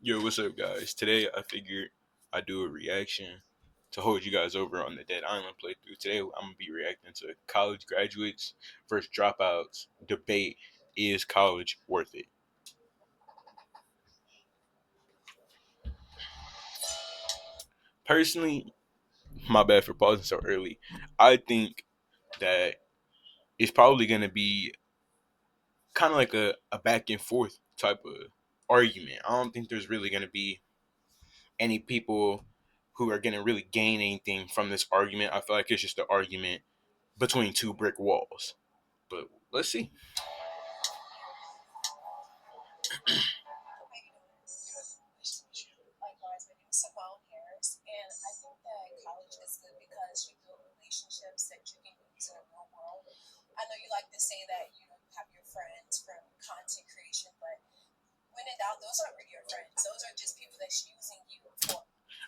Yo, what's up, guys? Today I figured I'd do a reaction to hold you guys over on the Dead Island playthrough. Today I'm gonna be reacting to college graduates versus dropouts debate. Is college worth it? Personally, my bad for pausing so early. I think that it's probably gonna be kind of like a back and forth type of argument. I don't think there's really gonna be any people who are gonna really gain anything from this argument. I feel like it's just an argument between two brick walls. But let's see.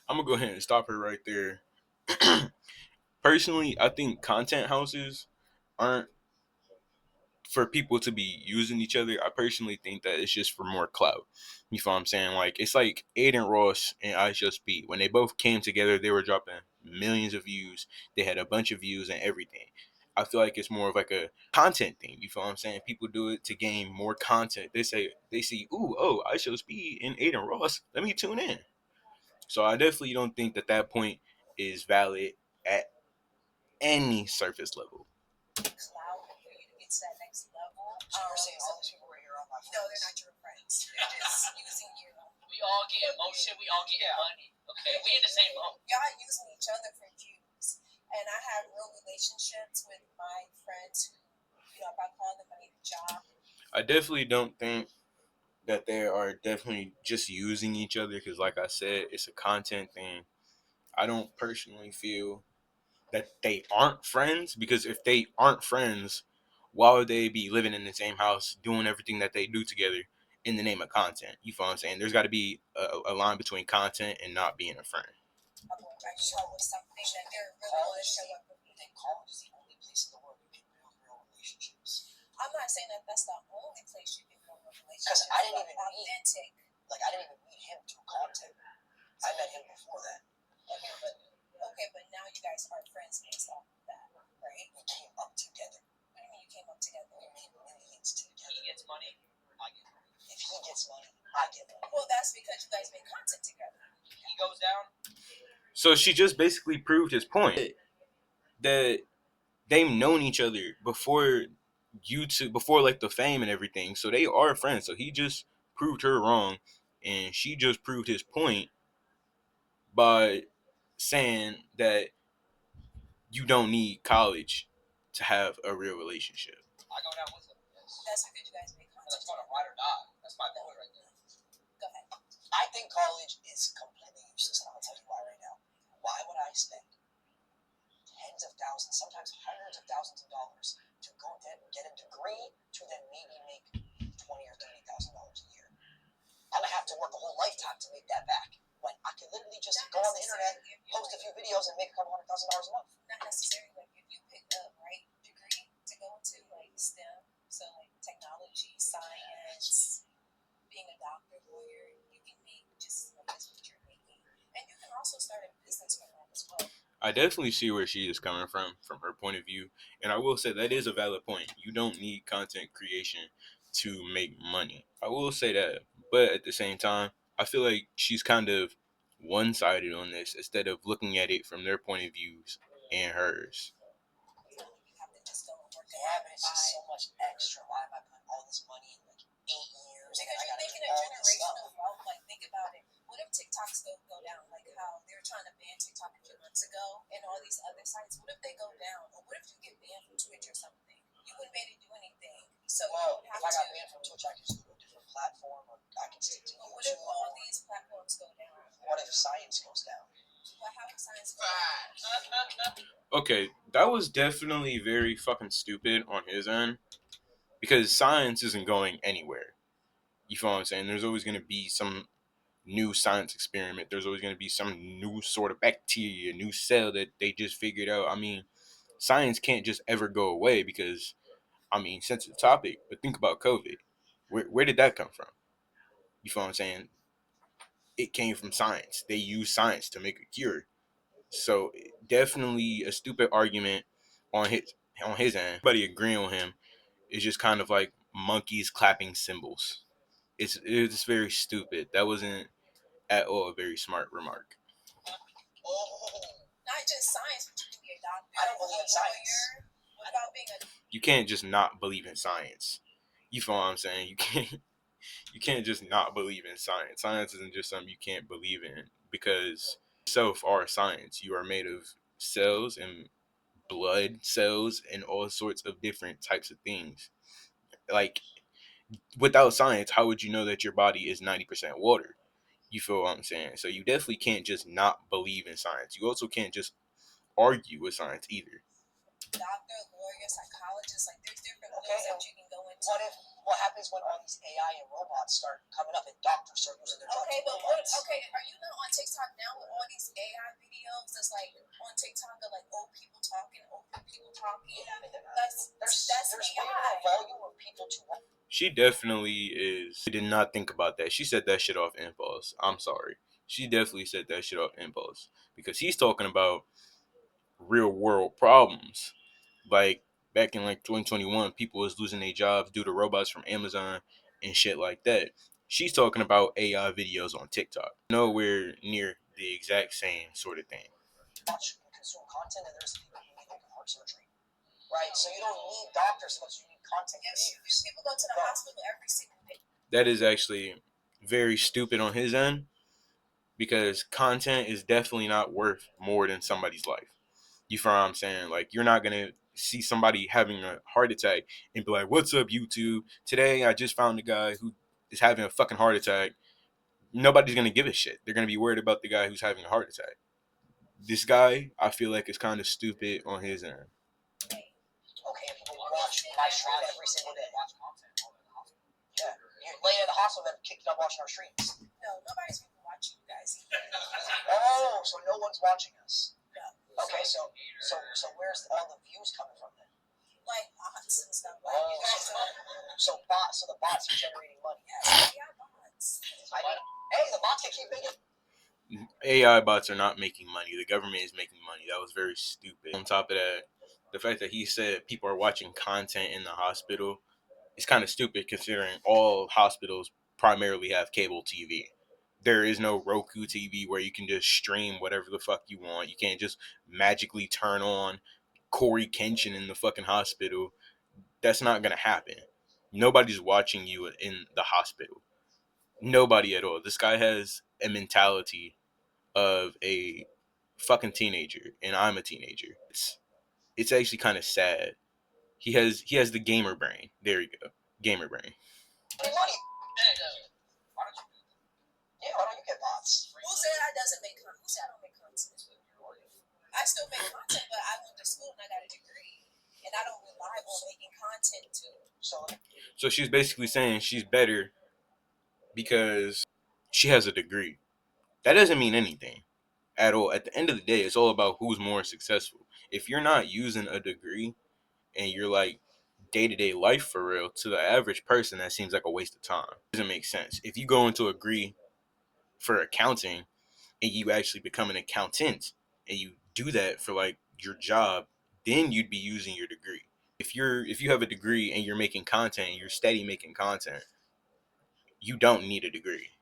I'm gonna go ahead and stop her right there. Personally, I think content houses aren't for people to be using each other. I personally think that it's just for more clout. You feel what I'm saying? Like it's like Aiden Ross and I Just Be. When they both came together, they were dropping millions of views. They had a bunch of views and everything. I feel like it's more of like a content thing. You feel what I'm saying? People do it to gain more content. They see, ooh, oh, I Just Be and Aiden Ross. Let me tune in. So I definitely don't think that that point is valid at any surface level. I definitely don't think that they are definitely just using each other because, like I said, it's a content thing. I don't personally feel that they aren't friends because if they aren't friends, why would they be living in the same house doing everything that they do together in the name of content? You feel what I'm saying? There's got to be a line between content and not being a friend. So she just basically proved his point that they've known each other before YouTube, before like the fame and everything. So they are friends. So he just proved her wrong, and she just proved his point by saying that you don't need college to have a real relationship. I definitely see where she is coming from her point of view. And I will say that is a valid point. You don't need content creation to make money. I will say that. But at the same time, I feel like she's kind of one sided on this instead of looking at it from their point of views and hers. Okay, that was definitely very fucking stupid on his end because science isn't going anywhere. You feel what I'm saying? There's always going to be some new science experiment. There's always going to be some new sort of bacteria, new cell that they just figured out. I mean, science can't just ever go away because, I mean, sensitive topic, but think about COVID. Where did that come from? You feel what I'm saying? it came from science. They used science to make a cure. So definitely a stupid argument on his end. Everybody agreeing on him is just kind of like monkeys clapping cymbals. It's very stupid. That wasn't at all a very smart remark. Not just science, but you can be a doctor. I don't believe in science. Without being a You can't just not believe in science. You feel what I'm saying? You can't just not believe in science. Science isn't just something you can't believe in because yourself are science. You are made of cells and blood cells and all sorts of different types of things. Like without science, how would you know that your body is 90% water? You feel what I'm saying? So you definitely can't just not believe in science. You also can't just argue with science either. Doctor, lawyer, psychologist, like there's different fields that you can go into. What happens when all these AI and robots start coming up and doctors start using their drugs? Okay, are you not on TikTok now with all these AI videos that's like on TikTok of like old people talking, Yeah, that's AI. Volume of people to watch. She definitely is. She did not think about that. She said that shit off impulse. I'm sorry. She definitely said that shit off impulse because he's talking about real world problems. Like back in like 2021, people was losing their jobs due to robots from Amazon and shit like that. She's talking about AI videos on TikTok. Nowhere near the exact same sort of thing. Watch and consume content, and there's people who need open heart surgery, right? So you don't need doctors so much. You need content. Yes, people go to the hospital every single day. That is actually very stupid on his end because content is definitely not worth more than somebody's life. You feel what I'm saying? Like, you're not gonna see somebody having a heart attack and be like, "What's up, YouTube? Today I just found a guy who is having a fucking heart attack." Nobody's gonna give a shit. They're gonna be worried about the guy who's having a heart attack. This guy, I feel like, is kind of stupid on his end. Okay, people watch my stream every single day. Yeah, you lay in the hospital and kicked up watching our streams. No, nobody's even watching you guys. Oh, so no one's watching us. Okay, so where's all the views coming from then? Like bots and stuff. Like you guys so the bots are generating money. Yes, AI bots. I mean, hey, the bots can keep making. AI bots are not making money. The government is making money. That was very stupid. On top of that, the fact that he said people are watching content in the hospital is kind of stupid considering all hospitals primarily have cable TV. There is no Roku TV where you can just stream whatever the fuck you want. You can't just magically turn on Corey Kenshin in the fucking hospital. That's not gonna happen. Nobody's watching you in the hospital. Nobody at all. This guy has a mentality of a fucking teenager, and I'm a teenager. It's actually kind of sad. He has the gamer brain. There you go, gamer brain. Yeah, why don't you get bots? Who said I doesn't make content? Who said I don't make content? I still make content, but I went to school and I got a degree. And I don't rely on making content too. So she's basically saying she's better because she has a degree. That doesn't mean anything at all. At the end of the day, it's all about who's more successful. If you're not using a degree and you're like day-to-day life for real, to the average person, that seems like a waste of time. It doesn't make sense. If you go into a degree for accounting and you actually become an accountant and you do that for like your job, then you'd be using your degree. If you have a degree and you're making content and you're steady making content, you don't need a degree.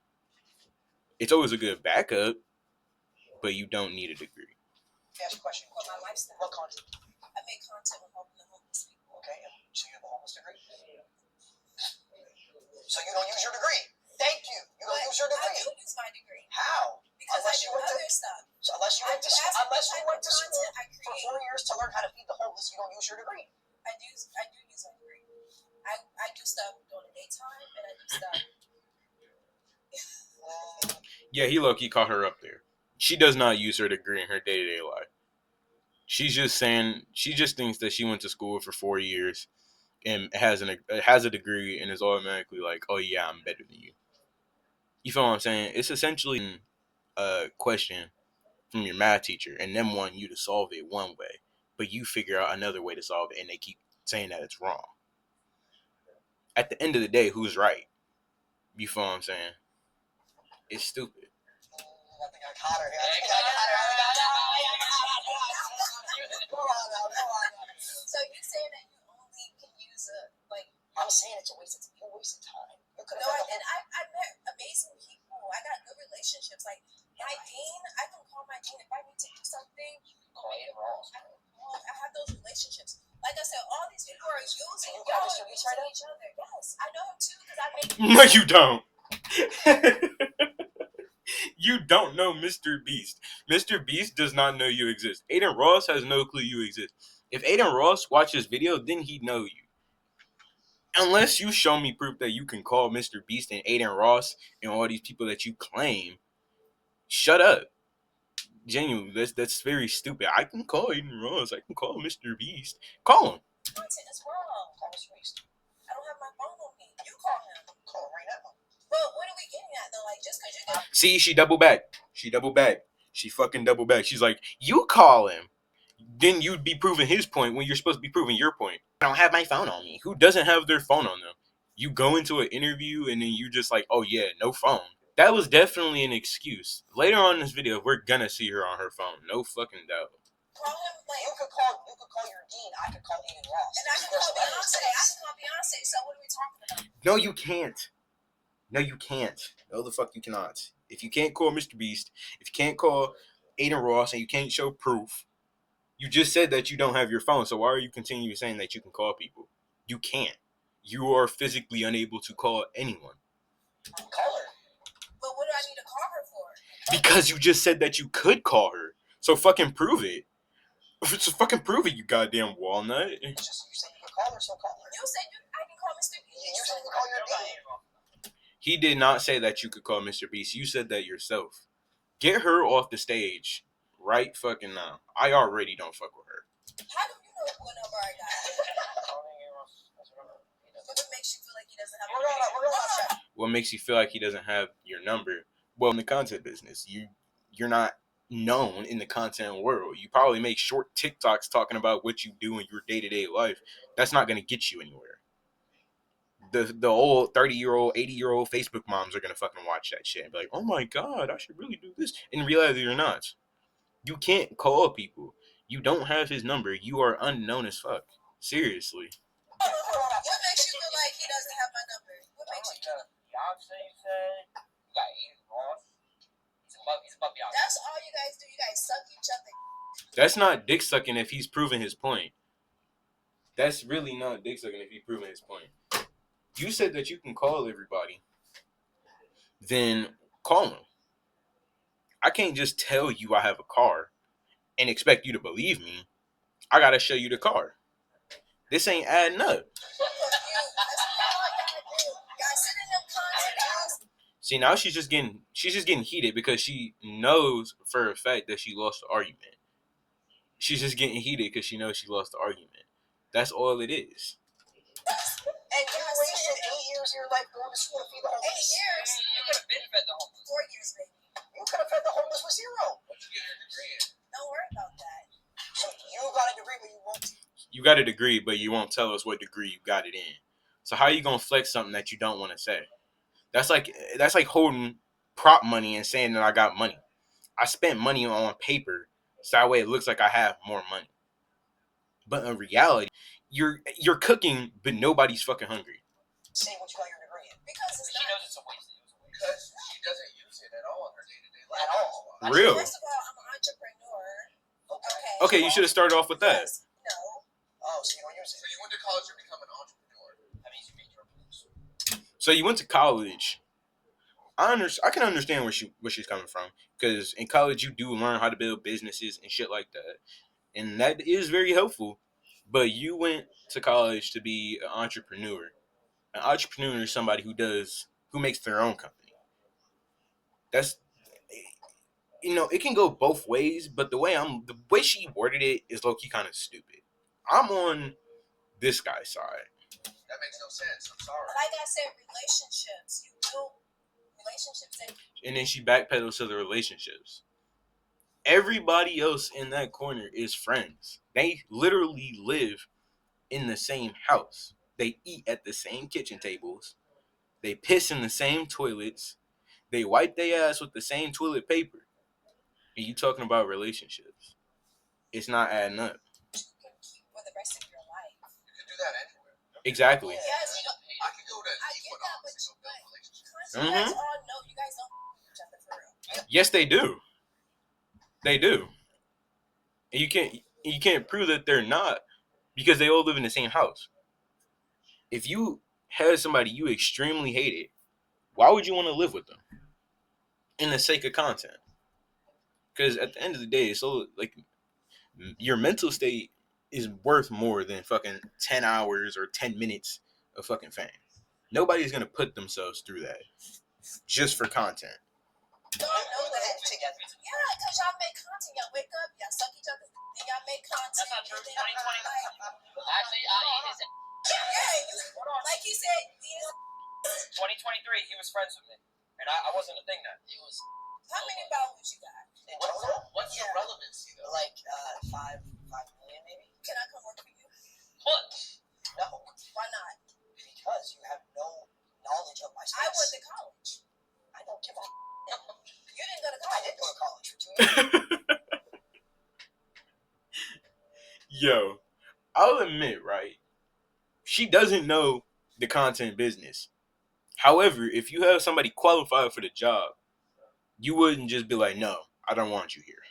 It's always a good backup, but you don't need a degree. Ask a question. For my lifestyle. What content? I make content with helping the homeless people. Okay, so you have a homeless degree? So you don't use your degree? Thank you. You don't use your degree. I do use my degree. How? Because unless you went to stuff. So unless you went to school for 4 years to learn how to feed the homeless, you don't use your degree. I do use my degree. I do stuff during the daytime and I do stuff. Yeah, he low-key caught her up there. She does not use her degree in her day-to-day life. She's just saying, she just thinks that she went to school for 4 years and has a degree and is automatically like, oh yeah, I'm better than you. You feel what I'm saying? It's essentially a question from your math teacher and them wanting you to solve it one way, but you figure out another way to solve it and they keep saying that it's wrong. At the end of the day, who's right? You feel what I'm saying? It's stupid. I think I caught her. I think I caught her. Come on now, come on now. So you saying that you only can use like? I'm saying it's a waste of time. No, I met amazing people. I got good relationships. Like my dean, I can call my dean if I need to do something. I have those relationships. Like I said, all these people are using each other. Yes, I know him too because I make. No, you don't. You don't know Mr. Beast. Mr. Beast does not know you exist. Aiden Ross has no clue you exist. If Aiden Ross watches video, then he'd know you. Unless you show me proof that you can call Mr. Beast and Aiden Ross and all these people that you claim, shut up. Genuinely, that's very stupid. I can call Aiden Ross. I can call Mr. Beast. Call him. Content as well. Call Mr. Beast. I don't have my phone on me. You call him. Call him right now. Well, what are we getting at though? Like just because you get. See, she double back. She fucking double back. She's like, you call him. Then you'd be proving his point when you're supposed to be proving your point. I don't have my phone on me. Who doesn't have their phone on them? You go into an interview and then you just like, oh yeah, no phone. That was definitely an excuse. Later on in this video, we're gonna see her on her phone. No fucking doubt. Call him like you could call your dean. I could call Aiden Ross. And I could call Beyonce. So what are we talking about? No, you can't. No, you can't. No, the fuck you cannot. If you can't call Mr. Beast, if you can't call Aiden Ross, and you can't show proof, you just said that you don't have your phone. So why are you continuing saying that you can call people? You can't. You are physically unable to call anyone. Call her. But what do I need to call her for? Because you just said that you could call her. So fucking prove it. Just fucking prove it, you goddamn walnut. You said you could call her, so call her. You said I can call Mr. Beast. You said you could call your dean. He did not say that you could call Mr. Beast. You said that yourself. Get her off the stage right fucking now. I already don't fuck with her. How do you know what number I got? What makes you feel like he doesn't have your number? What makes you feel like he doesn't have your number? Well, in the content business, you're not known in the content world. You probably make short TikToks talking about what you do in your day-to-day life. That's not going to get you anywhere. The old 30-year-old, 80-year-old Facebook moms are going to fucking watch that shit and be like, oh my god, I should really do this. In reality, you're not. You can't call people. You don't have his number. You are unknown as fuck. Seriously. What makes you feel like he doesn't have my number? What makes you feel like Beyonce said you got Aiden Ross. He's above Beyonce. That's all you guys do. You guys suck each other. That's not dick sucking if he's proving his point. That's really not dick sucking if he's proving his point. You said that you can call everybody. Then call them. I can't just tell you I have a car and expect you to believe me. I gotta show you the car. This ain't adding up. See, now she's just getting heated because she knows for a fact that she lost the argument. She's just getting heated because she knows she lost the argument. That's all it is. And you wasted 8 years of your life going to school to feed the homeless. 8 years? You could have been fed the homeless. 4 years, baby. You could have fed the homeless with 0. What'd you get your degree in? Don't worry about that. So you got a degree, but you won't. You got a degree, but you won't tell us what degree you got it in. So how are you gonna flex something that you don't want to say? That's like holding prop money and saying that I got money. I spent money on paper, so that way it looks like I have more money. But in reality, you're cooking, but nobody's fucking hungry. Say what you got your degree in. Because she knows it's a waste. Because she doesn't use it at all in her day-to-day life. At all. Real. First of all, I'm an entrepreneur. Okay, you should have started off with that. No. Oh, so you don't use it. So you went to college to become an entrepreneur. That means you make your own business. So you went to college. I can understand where she's coming from, because in college you do learn how to build businesses and shit like that, and that is very helpful. But you went to college to be an entrepreneur. An entrepreneur is somebody who makes their own company. That's, it can go both ways, but the way she worded it is low key kind of stupid. I'm on this guy's side. That makes no sense. I'm sorry. Like I said, relationships. You build relationships. And then she backpedals to the relationships. Everybody else in that corner is friends. They literally live in the same house. They eat at the same kitchen tables. They piss in the same toilets. They wipe their ass with the same toilet paper. and you talking about relationships. It's not adding up. You can keep for the rest of your life. You can do that anywhere. Exactly. Yes, I can go to I deep get with that, but honestly you, build relationships. you guys all know you guys don't each other for real. Yes, they do. They do. And you can't prove that they're not because they all live in the same house. If you had somebody you extremely hated, why would you want to live with them? In the sake of content. Because at the end of the day, it's so like your mental state is worth more than fucking 10 hours or 10 minutes of fucking fame. Nobody's gonna put themselves through that just for content. Y'all know that together. Yeah, because y'all make content. Y'all wake up, y'all suck each other, then y'all make content. That's not true. 2020. Actually, like he said, 2023, he was friends with me, and I wasn't a thing then. He was. How many followers you got? What's the relevancy though? Like 5 million maybe. Can I come work for you? What? No. Why not? Because you have no knowledge of my space. I went to college. I don't give a. You didn't go to college. I did go to college for 2 years. Yo, I'll admit, right? She doesn't know the content business. However, if you have somebody qualified for the job, you wouldn't just be like, no, I don't want you here.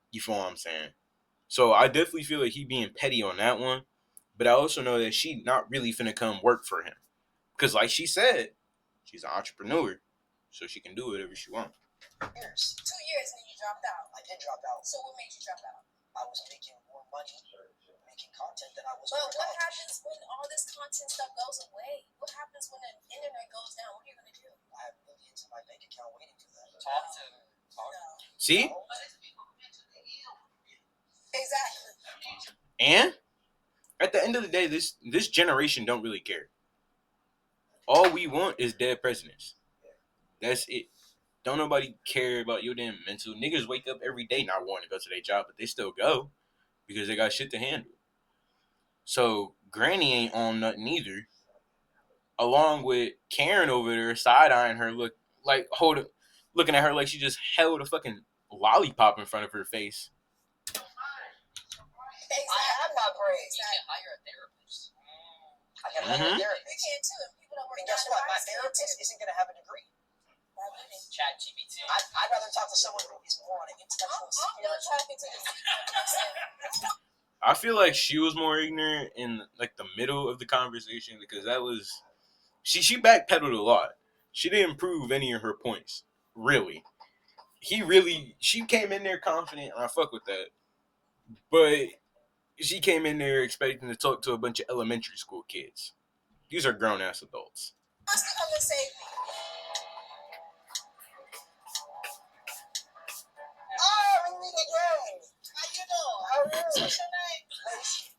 You feel what I'm saying? So I definitely feel like he being petty on that one. But I also know that she not really finna come work for him. Because like she said, she's an entrepreneur. So she can do whatever she wants. 2 years and you dropped out. I did drop out. So what made you drop out? I was making more money making content than I was. But what happens when all this content stuff goes away? What happens when the internet goes down? What are you gonna do? I have millions in my bank account waiting for that. Talk to him. No. See? Exactly. And at the end of the day, this generation don't really care. All we want is dead presidents. That's it. Don't nobody care about your damn mental. Niggas wake up every day not wanting to go to their job, but they still go because they got shit to handle. So Granny ain't on nothing either. Along with Karen over there side eyeing her, looking at her like she just held a fucking lollipop in front of her face. Exactly. I have my braids. You can hire a therapist. I can hire a therapist. You can too. If people don't work. And guess what? My therapist isn't going to have a degree. Chat GPT. I'd rather talk to someone who is more on an intellectual I feel like she was more ignorant in like the middle of the conversation because that was she backpedaled a lot. She didn't prove any of her points. Really. She came in there confident and I fuck with that. But she came in there expecting to talk to a bunch of elementary school kids. These are grown ass adults. Come and save me. Oh, we meet again. How you doing? How are you? What's your name?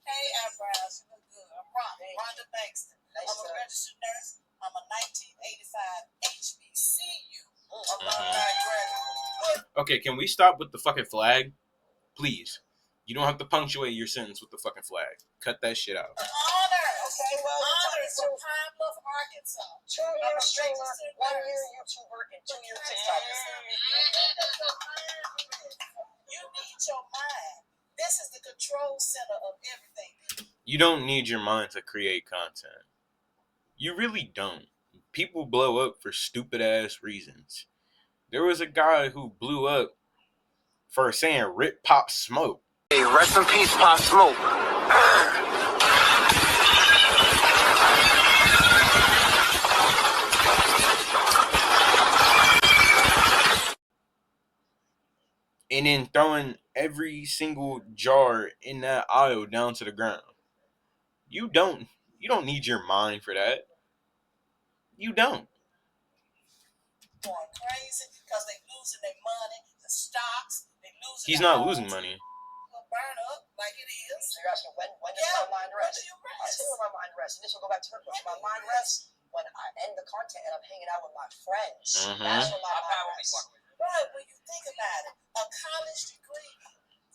Hey, eyebrows. You look good. I'm Rhonda Bankston. I'm a registered nurse. I'm a 1985 HBCU. Okay, can we stop with the fucking flag? Please. You don't have to punctuate your sentence with the fucking flag. Cut that shit out. Honor. Okay, well, honor from Pine Bluff, Arkansas. 2 year streamer, 1 year YouTuber, and 2 year TikToker. You need your mind. This is the control center of everything. You don't need your mind to create content. You really don't. People blow up for stupid ass reasons. There was a guy who blew up for saying "Rip Pop Smoke." Hey, rest in peace, Pop Smoke. And then throwing every single jar in that aisle down to the ground. You don't need your mind for that. You don't. Going crazy because they losing their money, the stocks, they losing. He's not losing money. Burn up like it is. So you're asking when does my mind rest? I'll tell you when my mind rests, and this will go back to her question. My mind rests when I end the content and I'm hanging out with my friends. That's when my mind rests. But when you think about it, a college degree,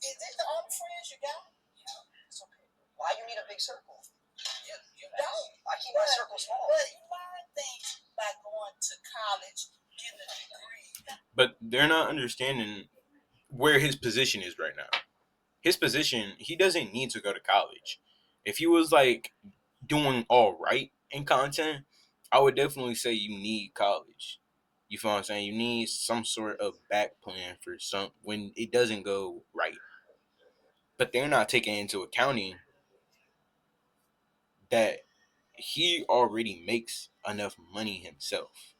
is it the only friends you got? Yeah, it's okay. Why you need a big circle? You don't. I keep my circle small. But you learn things by going to college, getting a degree. But they're not understanding where his position is right now. His position, he doesn't need to go to college. If he was like doing all right in content, I would definitely say you need college. You feel what I'm saying? You need some sort of back plan for some when it doesn't go right. But they're not taking into accounting that he already makes enough money himself.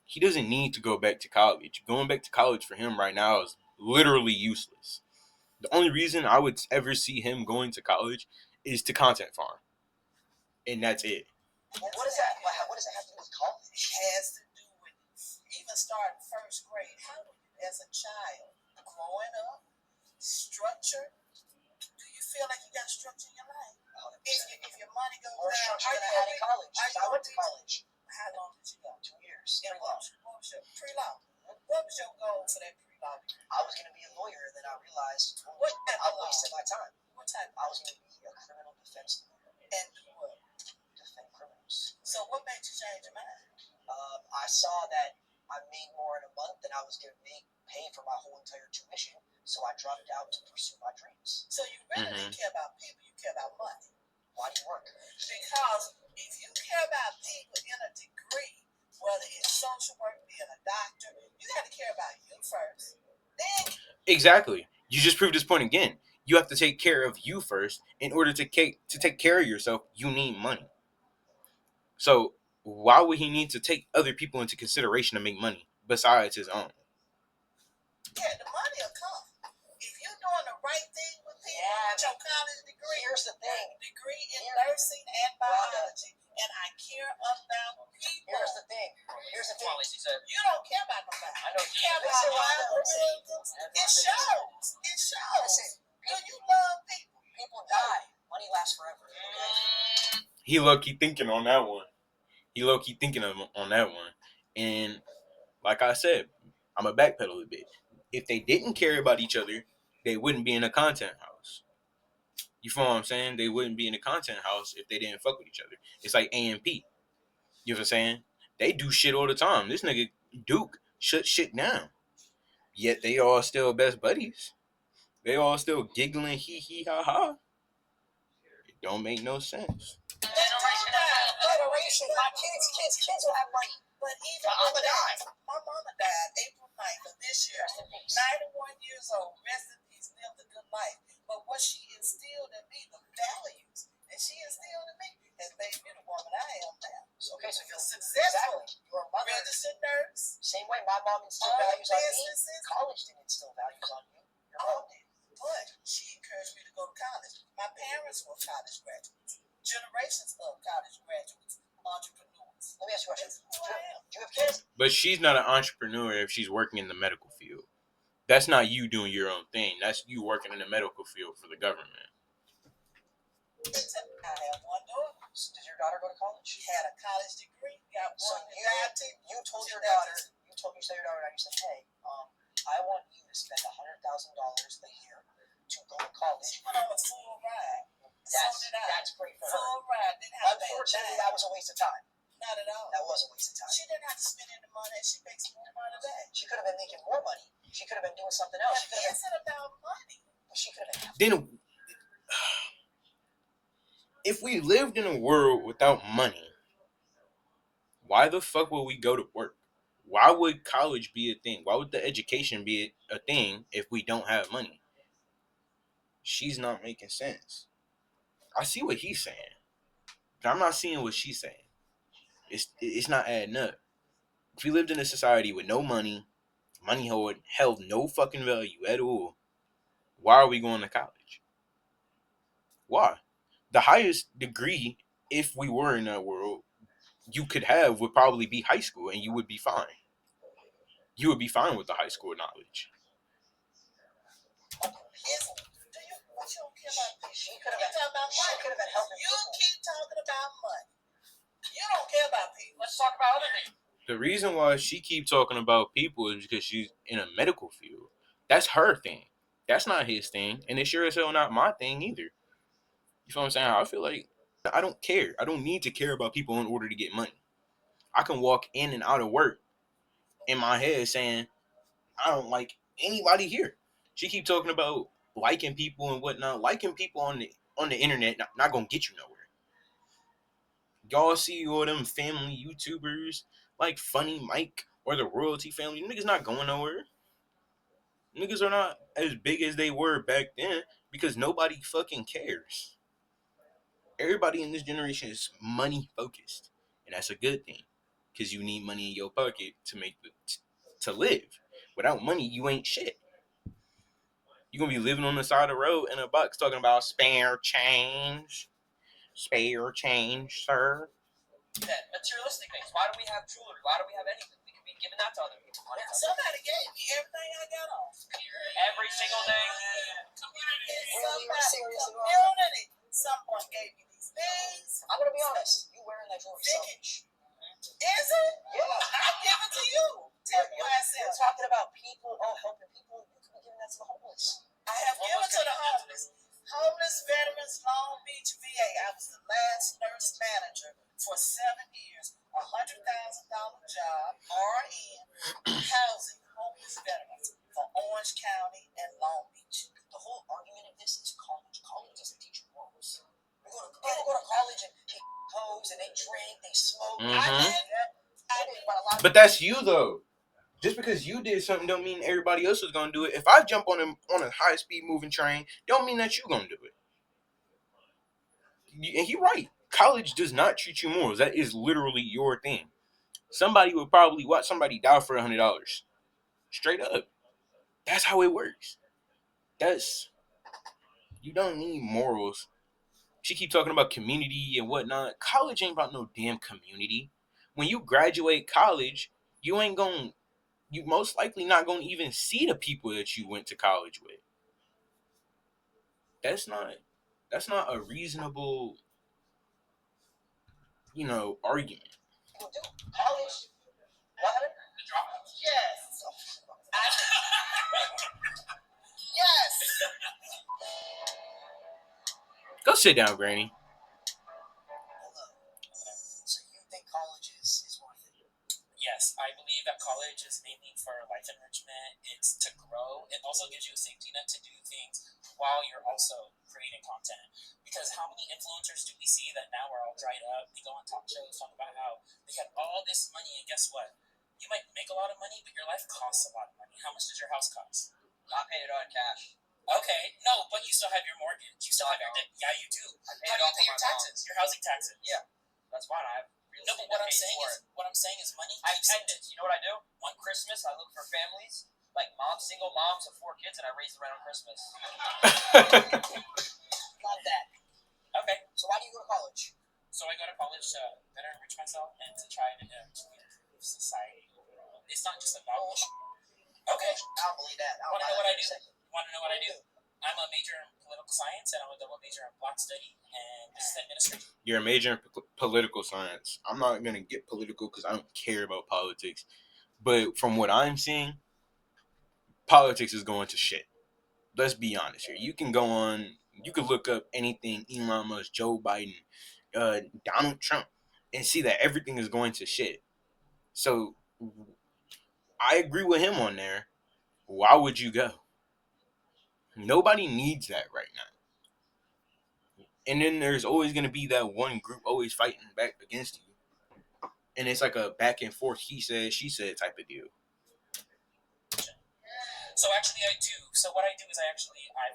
He doesn't need to go back to college. Going back to college for him right now is literally useless. The only reason I would ever see him going to college is to content farm, and that's it. What is that? What does it have to do with college? It has to do with even starting first grade. How do you, as a child, growing up, structure? Do you feel like you got structure in your life? If your money goes More down, structure than I had in college. I went to college. How long did you go? 2 years. And what was your pre-law? What was your goal for that pre-law? I was going to be a lawyer, and then I realized What type I of law? wasted my time. What type? I was going to be a criminal defense lawyer. And do what? Defend criminals. So what made you change your mind? I saw that I made more in a month than I was going to pay for my whole entire tuition, so I dropped out to pursue my dreams. So you really didn't care about people, you care about money. Why do you work? Because if you care about people in a degree, whether it's social work, being a doctor, you got to care about you first. Then Exactly. You just proved this point again. You have to take care of you first. In order to take care of yourself, you need money. So why would he need to take other people into consideration to make money besides his own? yeah, the money will come. If you're doing the right thing with people, with your college degree, Here's the thing. degree in nursing and biology, and I care about people. Here's the thing. Policy said, You don't care about nobody. I know You care about Listen, algorithms. It shows. It shows. Listen, Do you love people? people die. Money lasts forever. He low-key thinking on that one. On that one. And like I said, I'm a backpedal a bit. If they didn't care about each other, they wouldn't be in a content house. You feel what I'm saying? They wouldn't be in a content house if they didn't fuck with each other. It's like AMP. You know what I'm saying? They do shit all the time. This nigga Duke shut shit down. Yet they all still best buddies. They all still giggling, hee ha ha. It don't make no sense. Generation. My kids will have money. But even My mama died. My mama died April 9th of this year. 91 years old. Rest in peace. Lived a good life. But what she instilled in me, the values that she instilled in me, has made me the woman I am now. Okay, so You're successful. exactly. Your mother. Registered nurse. Same way my mom instilled Own values on me. businesses. College didn't instill values on you. Your mom did. But she encouraged me to go to college. My parents were college graduates. Generations of college graduates. Entrepreneurs. Let me ask you a question. That's who I am. Do you have kids? But she's not an entrepreneur if she's working in the medical field. That's not you doing your own thing. That's you working in the medical field for the government. I have one daughter. So did your daughter go to college? She had a college degree. Got So one in you told your daughter, you told your daughter, you said, hey, I want you to spend $100,000 a year to go to college. She went on a full ride. So did I. That's great for her. Full ride. Didn't have to pay a Unfortunately, dime. that was a waste of time. Not at all. That was a waste of time. She didn't have to spend any money. She makes more money back. She could have been making more money. She could have been doing something But else. She could have is it about money? been. Then, if we lived in a world without money, why the fuck would we go to work? Why would college be a thing? Why would the education be a thing if we don't have money? She's not making sense. I see what he's saying, but I'm not seeing what she's saying. It's not adding up. If we lived in a society with no money, money held no fucking value at all, why are we going to college? Why? The highest degree, if we were in that world, you could have would probably be high school, and you would be fine. You would be fine with the high school knowledge. What you don't care about people? She could have been. talking about She money. could have been helping You people. keep talking about money. You don't care about people. let's talk about other things. The reason why she keep talking about people is because she's in a medical field. That's her thing. That's not his thing, and it's sure as hell not my thing either. You feel what I'm saying? I feel like I don't care. I don't need to care about people in order to get money. I can walk in and out of work in my head saying, I don't like anybody here. She keep talking about liking people and whatnot. Liking people on the internet not gonna get you nowhere. Y'all see all them family YouTubers like Funny Mike or the Royalty Family. Niggas not going nowhere. Niggas are not as big as they were back then because nobody fucking cares. Everybody in this generation is money focused, and that's a good thing because you need money in your pocket to live. Without money, you ain't shit. You gonna be living on the side of the road in a box talking about spare change, sir. That materialistic things. Why do we have jewelry? Why do we have anything? We could be giving that to other people. Somebody gave me everything I got on. Every single day. Community. Someone gave me these things. I'm gonna be honest. You wearing that jewelry so much. Is it? Yeah. I give it to you. Tell you I said. You're talking about people, helping people. You could be giving that to the homeless. I have given to the homeless. Homeless veterans, Long Beach, VA. I was the last nurse manager for 7 years. $100,000 job, RN, housing homeless veterans for Orange County and Long Beach. The whole argument of this is college. College doesn't teach you morals. People go to college and they hoes and they drink, they smoke. Mhm. I did, but a lot of But that's you though. Just because you did something don't mean everybody else is gonna do it. If I jump on a high speed moving train, don't mean that you gonna do it. And he right. College does not treat you morals. That is literally your thing. Somebody would probably watch somebody die for $100. Straight up. That's how it works. You don't need morals. She keep talking about community and whatnot. College ain't about no damn community. When you graduate college, you most likely not gonna even see the people that you went to college with. That's not a reasonable, argument. people do. College. What happened? The dropouts. Yes. Yes. Go sit down, Granny. So you think college is worth it? Yes, I believe that college is mainly for life enrichment. It's to grow. It also gives you a safety net to do things while you're also creating content. Because how many influencers do we see that now are all dried up? They go on talk shows, talk about how they have all this money, and guess what? You might make a lot of money, but your life costs a lot of money. How much does your house cost? I paid it on cash. Okay, no, but you still have your mortgage. You still have your debt. Yeah, you do. I How do you pay your taxes? Your housing taxes. Yeah. That's fine. I have real No, estate but that pays for it. what I'm saying is money. I have keeps- tenants. You know what I do? One Christmas, I look for families, like single moms of 4 kids, and I raise the rent on Christmas. Love that. Okay, So why do you go to college? so I go to college to better enrich myself and to try to improve society overall. It's not just about. Okay, I don't believe that. Want to know what I do? Want to know what I do? I'm a major in political science and I'm a double major in Black study and business administration. You're a major in political science. I'm not gonna get political because I don't care about politics. But from what I'm seeing, politics is going to shit. Let's be honest here. You can look up anything Elon Musk, Joe Biden, Donald Trump, and see that everything is going to shit. So I agree with him on there. Why would you go? Nobody needs that right now. And then there's always going to be that one group always fighting back against you. And it's like a back and forth, he said, she said type of deal. So actually I do. So what I do is I've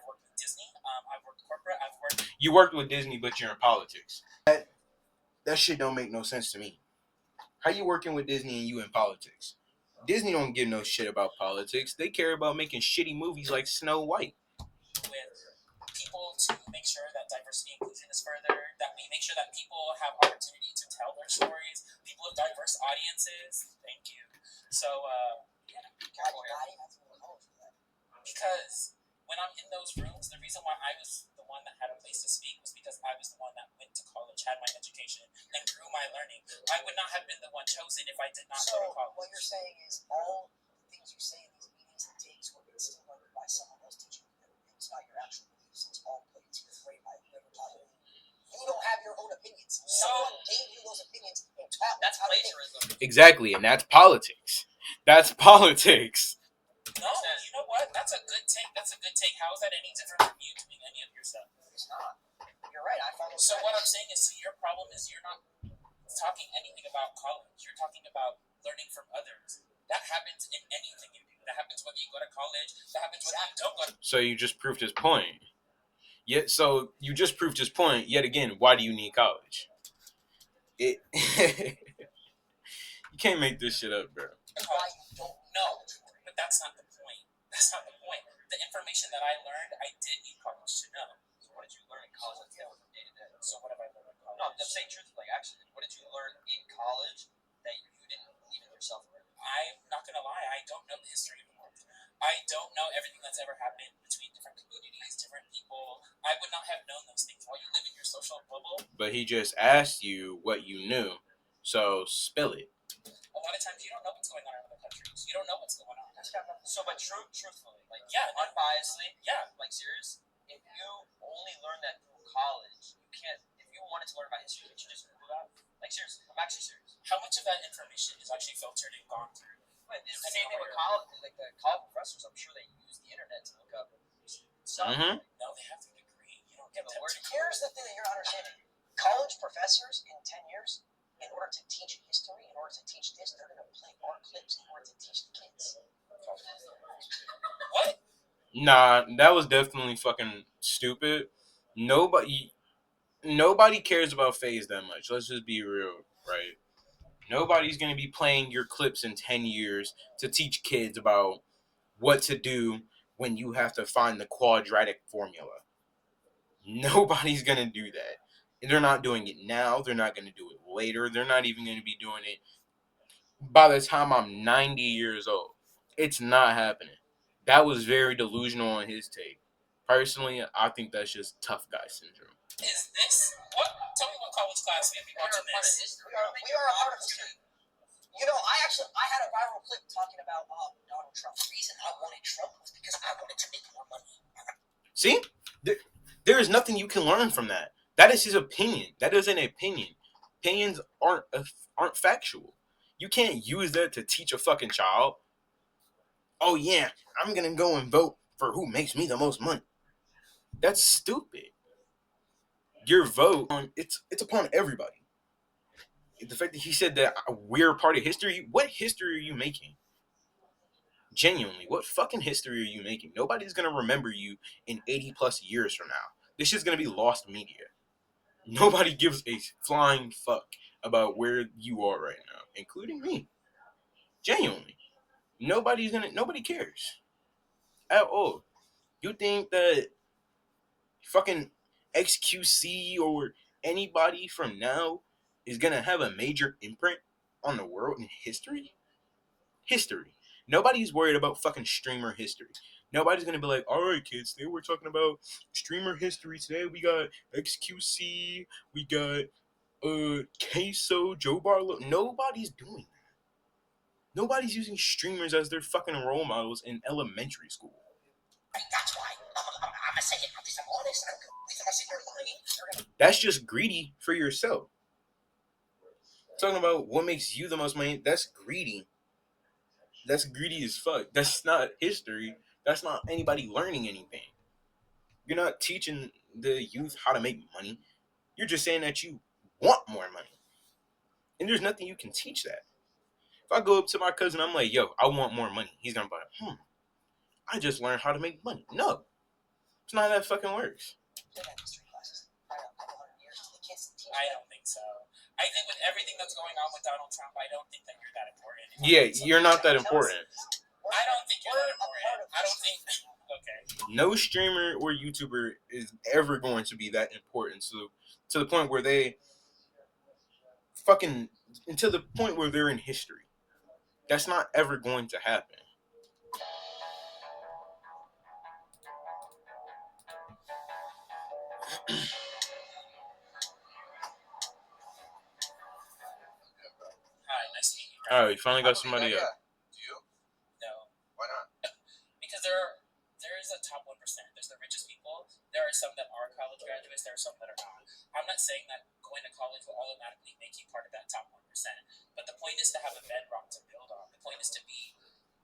worked with Disney. I've worked corporate. You worked with Disney, but you're in politics. That shit don't make no sense to me. How you working with Disney and you in politics? Disney don't give no shit about politics. They care about making shitty movies like Snow White. with people to make sure that diversity and inclusion is furthered, that we make sure that people have opportunity to tell their stories, people with diverse audiences. Thank you. So, because when I'm in those rooms, the reason why I was the one that had a place to speak was because I was the one that went to college, had my education, and grew my learning. I would not have been the one chosen if I did not go to college. What you're saying is all the things you say in these meetings and takes were instilled by someone else teaching you. It's not your actual beliefs. It's all put into your brain by whoever taught you. You don't have your own opinions. Someone gave you those opinions and taught That's how to think. plagiarism. Exactly, and that's politics. That's politics. No, you know what? That's a good take. That's that's a good take. How is that any different from you doing any of your stuff? It's not. You're right. I follow. So what I'm saying is, so your problem is you're not talking anything about college. You're talking about learning from others. That happens in anything you do. That happens whether you go to college. That happens whether you don't go to. So you just proved his point. Yet, so you just proved his point yet again. Why do you need college? It. You can't make this shit up, bro. Why you don't know, but that's not the point. That's not the point. The information that I learned, I did need college to know. So what did you learn in college that's different from day to day? So what have I learned in college? No, I'm just saying truthfully. Actually, what did you learn in college that you didn't even yourself learn? I'm not gonna lie. I don't know the history of the world. I don't know everything that's ever happened between different communities, different people. I would not have known those things while you live in your social bubble. But he just asked you what you knew, so spill it. A lot of times you don't know what's going on in other countries. You don't know what's going on. That's got nothing. So, but truthfully, like Yeah, no. unbiasedly, Yeah. like serious. If you only learn that through college, you can't. If you wanted to learn about history, can't you just Google that? Like seriously, I'm actually serious. How much of that information is actually filtered and gone through? But it's the same thing with college. Like the college professors, I'm sure they use the internet to look up stuff. Mhm. No, they have to degree. You don't get Yeah, that. but here's the thing that you're not understanding. College professors in 10 years, in order to teach history, in order to teach this, they're going to play our clips in order to teach the kids. What? Nah, that was definitely fucking stupid. Nobody cares about FAZE that much. Let's just be real, right? Nobody's gonna be playing your clips in 10 years to teach kids about what to do when you have to find the quadratic formula. Nobody's gonna do that. They're not doing it now. They're not gonna do it later. They're not even gonna be doing it by the time I'm 90 years old. It's not happening. That was very delusional on his take. Personally, I think that's just tough guy syndrome. Is this what? Tell me what college class we be watching this. We are a part of history. You know, I had a viral clip talking about Donald Trump. The reason I wanted Trump was because I wanted to make more money. See? There is nothing you can learn from that. That is his opinion. That is an opinion. Opinions aren't factual. You can't use that to teach a fucking child. Oh yeah, I'm gonna go and vote for who makes me the most money. That's stupid. Your vote it's upon everybody. The fact that he said that we're part of history, what history are you making? Genuinely, what fucking history are you making? Nobody's gonna remember you in 80 plus years from now. This shit's gonna be lost media. Nobody gives a flying fuck about where you are right now, including me. Genuinely. Nobody cares. At all. You think that fucking XQC or anybody from now is gonna have a major imprint on the world in history? History. Nobody's worried about fucking streamer history. Nobody's gonna be like, all right, kids, today we're talking about streamer history. Today we got XQC, we got Queso, Joe Barlow. Nobody's doing that. Nobody's using streamers as their fucking role models in elementary school. That's why I'm gonna say it. I'm honest. If I say you're lying, That's just greedy for yourself. Talking about what makes you the most money, that's greedy. That's greedy as fuck. That's not history. That's not anybody learning anything. You're not teaching the youth how to make money. You're just saying that you want more money. And there's nothing you can teach that. If I go up to my cousin, I'm like, yo, I want more money. He's gonna be like, I just learned how to make money. No. It's not how that fucking works. I don't think so. I think with everything that's going on with Donald Trump, I don't think that you're that important. Yeah, you're not that important. I don't think you're that important. I don't think. Okay. No streamer or YouTuber is ever going to be that important. So to the point where they fucking until the point where they're in history. That's not ever going to happen. Hi, nice to meet you. All right, we finally got somebody up. Do you? No. Why not? Because there is a top 1%. There's the richest people. There are some that are college graduates. There are some that are not. I'm not saying that going to college will automatically make you part of that top 1%. But the point is to have a bedrock to build on. The point is to be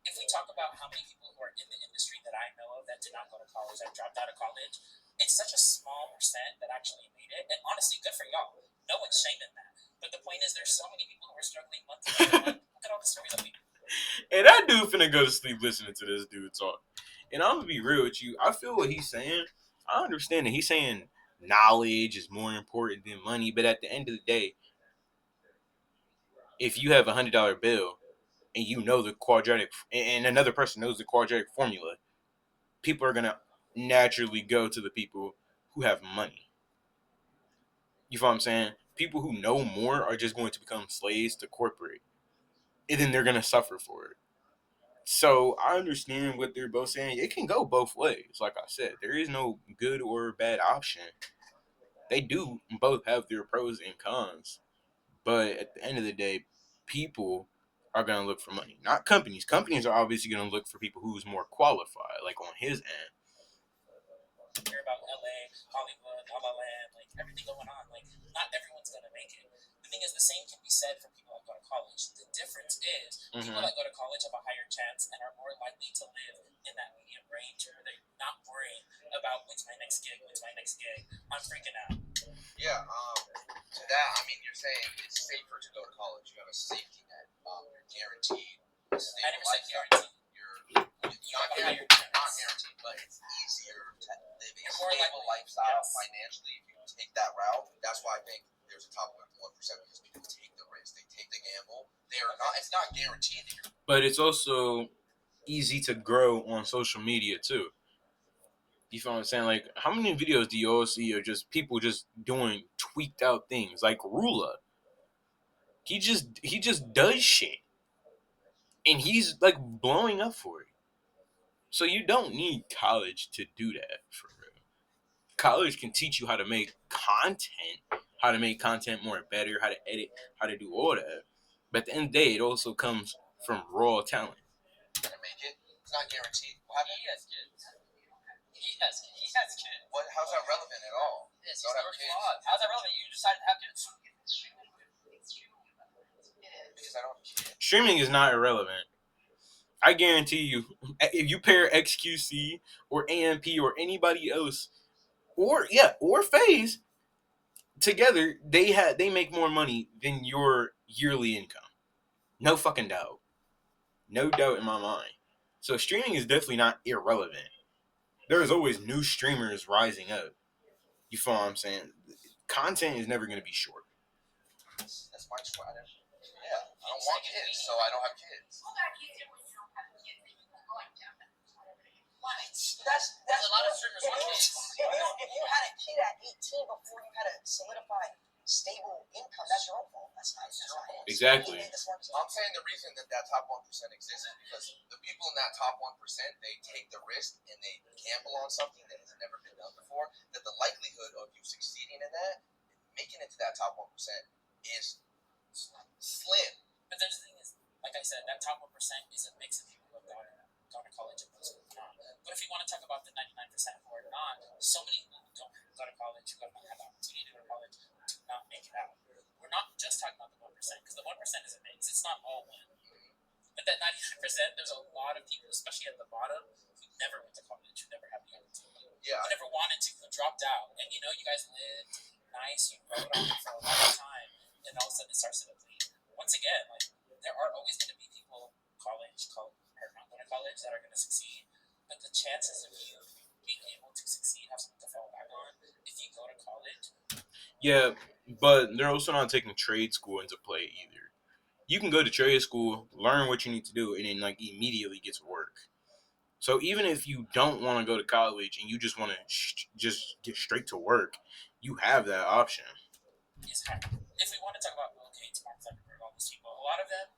if we talk about how many people who are in the industry that I know of that did not go to college, that dropped out of college, it's such a small percent that actually made it. And honestly, good for y'all. No one's shaming that. But the point is, there's so many people who are struggling month after month. Look at all the stories that we. And that dude finna go to sleep listening to this dude talk. And I'm gonna be real with you. I feel what he's saying. I understand that he's saying knowledge is more important than money, but at the end of the day, if you have $100 bill and you know the quadratic, and another person knows the quadratic formula, people are gonna naturally go to the people who have money. You feel what I'm saying? People who know more are just going to become slaves to corporate, and then they're gonna suffer for it. So I understand what they're both saying. It can go both ways. Like I said, there is no good or bad option. They do both have their pros and cons. But at the end of the day, people are going to look for money, not companies. Companies are obviously going to look for people who's more qualified, like on his end. Hear about LA, Hollywood, La La Land, like everything going on. Like, not everyone's gonna make it. The thing is, the same can be said for people that go to college. The difference is people that go to college have a higher chance and are more likely to live in that medium range where they're not worrying about when's my next gig, when's my next gig. I'm freaking out. Yeah, to that, I mean, you're saying it's safer to go to college. You have a safety net. You're guaranteed a I stable never said lifestyle. guarantee. You're not have a higher guaranteed, chance. but it's easier to live a You're more stable likely, lifestyle yes. financially if you take that route. That's why I think there's a top 1% because people take the risk, they take the gamble. They are not. It's not guaranteed that you're. But it's also easy to grow on social media too. You feel what I'm saying? Like, how many videos do you all see of just people just doing tweaked out things? Like Rula, he just does shit, and he's like blowing up for it. So you don't need college to do that for real. College can teach you how to make content more better, how to edit, how to do all that. But at the end of the day, it also comes from raw talent. Gonna make it. It's not guaranteed. What He has kids. He has kids. What? How's that relevant at all? Yes, Don't have kids. How's that relevant? You decided to have kids. Because I don't have kids. Streaming is not irrelevant. I guarantee you, if you pair XQC or AMP or anybody else, or FAZE together, they make more money than your yearly income. No fucking doubt. No doubt in my mind. So streaming is definitely not irrelevant. There's always new streamers rising up. You feel what I'm saying? Content is never going to be short. That's my choice. I don't want kids, so I don't have kids. That's a lot of streamers want kids. If you had a kid at 18 before you had a solidified, stable income, that's your own fault. That's not it. Exactly. I'm saying the reason that top 1% exists is because the people in that top 1%, they take the risk and they gamble on something that has never been done before. That the likelihood of you succeeding in that, making it to that top 1%, is slim. But the thing is, like I said, that top 1% is a mix of people who have gone to college and those who have not. But if you want to talk about the 99% who are not, so many people who don't go to college, who have not had the opportunity to go to college, do not make it out. We're not just talking about the 1%, because the 1% is a mix. It's not all one. But that 99%, there's a lot of people, especially at the bottom, who never went to college, who never had the opportunity. Yeah. Who never wanted to, who dropped out. And you guys lived nice, you rode on it for a long time, and all of a sudden it starts to deplete. Once again, like, there are always going to be people or not going to college that are going to succeed, but the chances of you being able to succeed, have something to fall back on, if you go to college. Yeah, but they're also not taking trade school into play either. You can go to trade school, learn what you need to do, and then like immediately get to work. So even if you don't want to go to college and you just want to just get straight to work, you have that option. Is high. If we want to talk about Bill Gates, Mark Zuckerberg, all these people, a lot of them,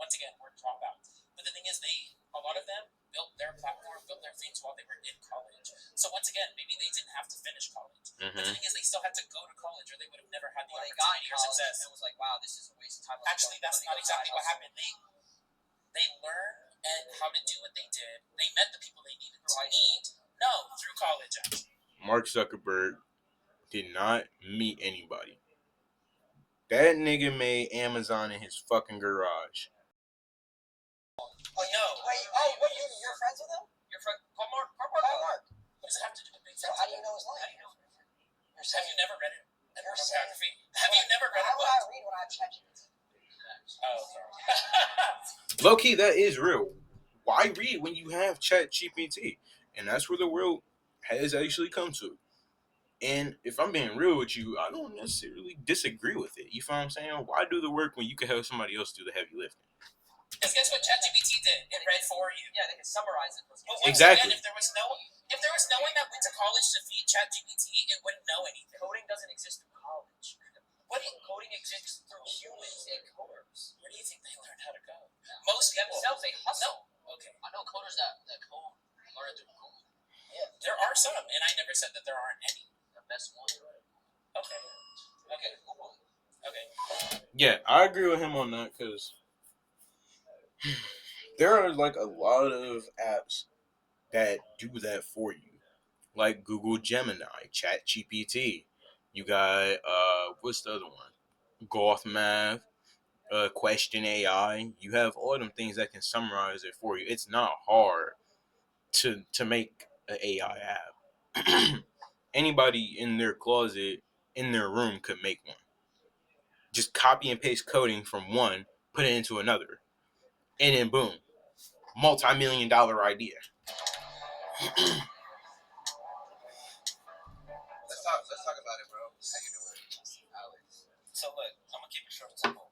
once again, were dropouts. But the thing is, a lot of them built their platform, built their things while they were in college. So once again, maybe they didn't have to finish college. But the thing is, they still had to go to college, or they would have never had the opportunity or success. It was like, wow, this is a waste of time. Actually, that's not exactly what happened. They learned and how to do what they did. They met the people they needed to meet. No, through college, actually. Mark Zuckerberg did not meet anybody. That nigga made Amazon in his fucking garage. You're friends with him? Your friend, Paul Mark. What does it have to do with being So friends? how do you know his life? How do you know? You're Have saying, you never read it? You're Biography. Have you never read how it? would I read when I have ChatGPT? Oh, sorry. Low key, that is real. Why read when you have Chat GPT? And that's where the world has actually come to. And if I'm being real with you, I don't necessarily disagree with it. You feel what I'm saying? Why do the work when you can have somebody else do the heavy lifting? Because guess what ChatGPT did? It read for you. Yeah, they can summarize it. But once Exactly. again, if there was no one that went to college to feed ChatGPT, it wouldn't know anything. Coding doesn't exist through college. Coding exists through humans and coders. Where do you think they learned how to code? Most people Themselves, they hustle. No. Okay. I know coders that code learn through code. Yeah. There are some, and I never said that there aren't any. The best one. Okay. Yeah, I agree with him on that because there are like a lot of apps that do that for you, like Google Gemini, Chat GPT. You got what's the other one? Golf Math, Question AI. You have all them things that can summarize it for you. It's not hard to make an AI app. Anybody in their closet, in their room, could make one. Just copy and paste coding from one, put it into another, and then boom, multi-million-dollar idea. Let's talk about it, bro. How you doing? So look, I'm gonna keep it short and simple.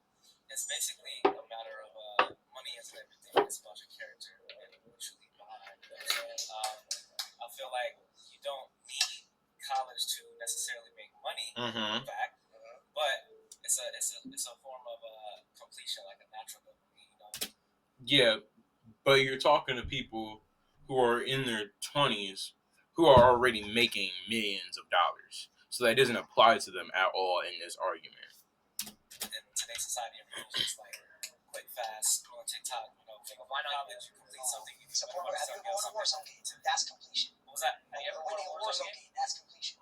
It's basically a matter of money isn't everything. It's about your character and who you truly behind. I feel like you don't need college to necessarily make money back, but it's a form of completion, like a natural dopamine, you know. Yeah, but you're talking to people who are in their 20s who are already making millions of dollars. So that doesn't apply to them at all in this argument. In today's society, everyone's just like quick, fast, scroll on TikTok. You know, why not college? You complete something. You Support. Have you ever won a Warzone game? That's completion. What was that? Have you ever won a Warzone game? That's completion.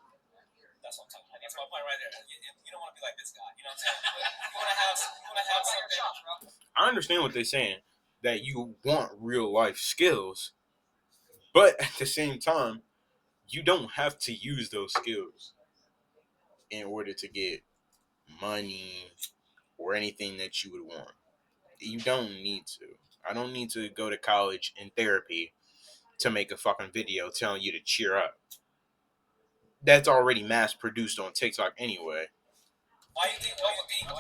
That's what I'm talking about. That's my point right there. You don't want to be like this guy. You know what I'm saying? You want to have something. I understand what they're saying, that you want real life skills, but at the same time, you don't have to use those skills in order to get money or anything that you would want. You don't need to. I don't need to go to college in therapy to make a fucking video telling you to cheer up. That's already mass produced on TikTok anyway. Why do you think $1 million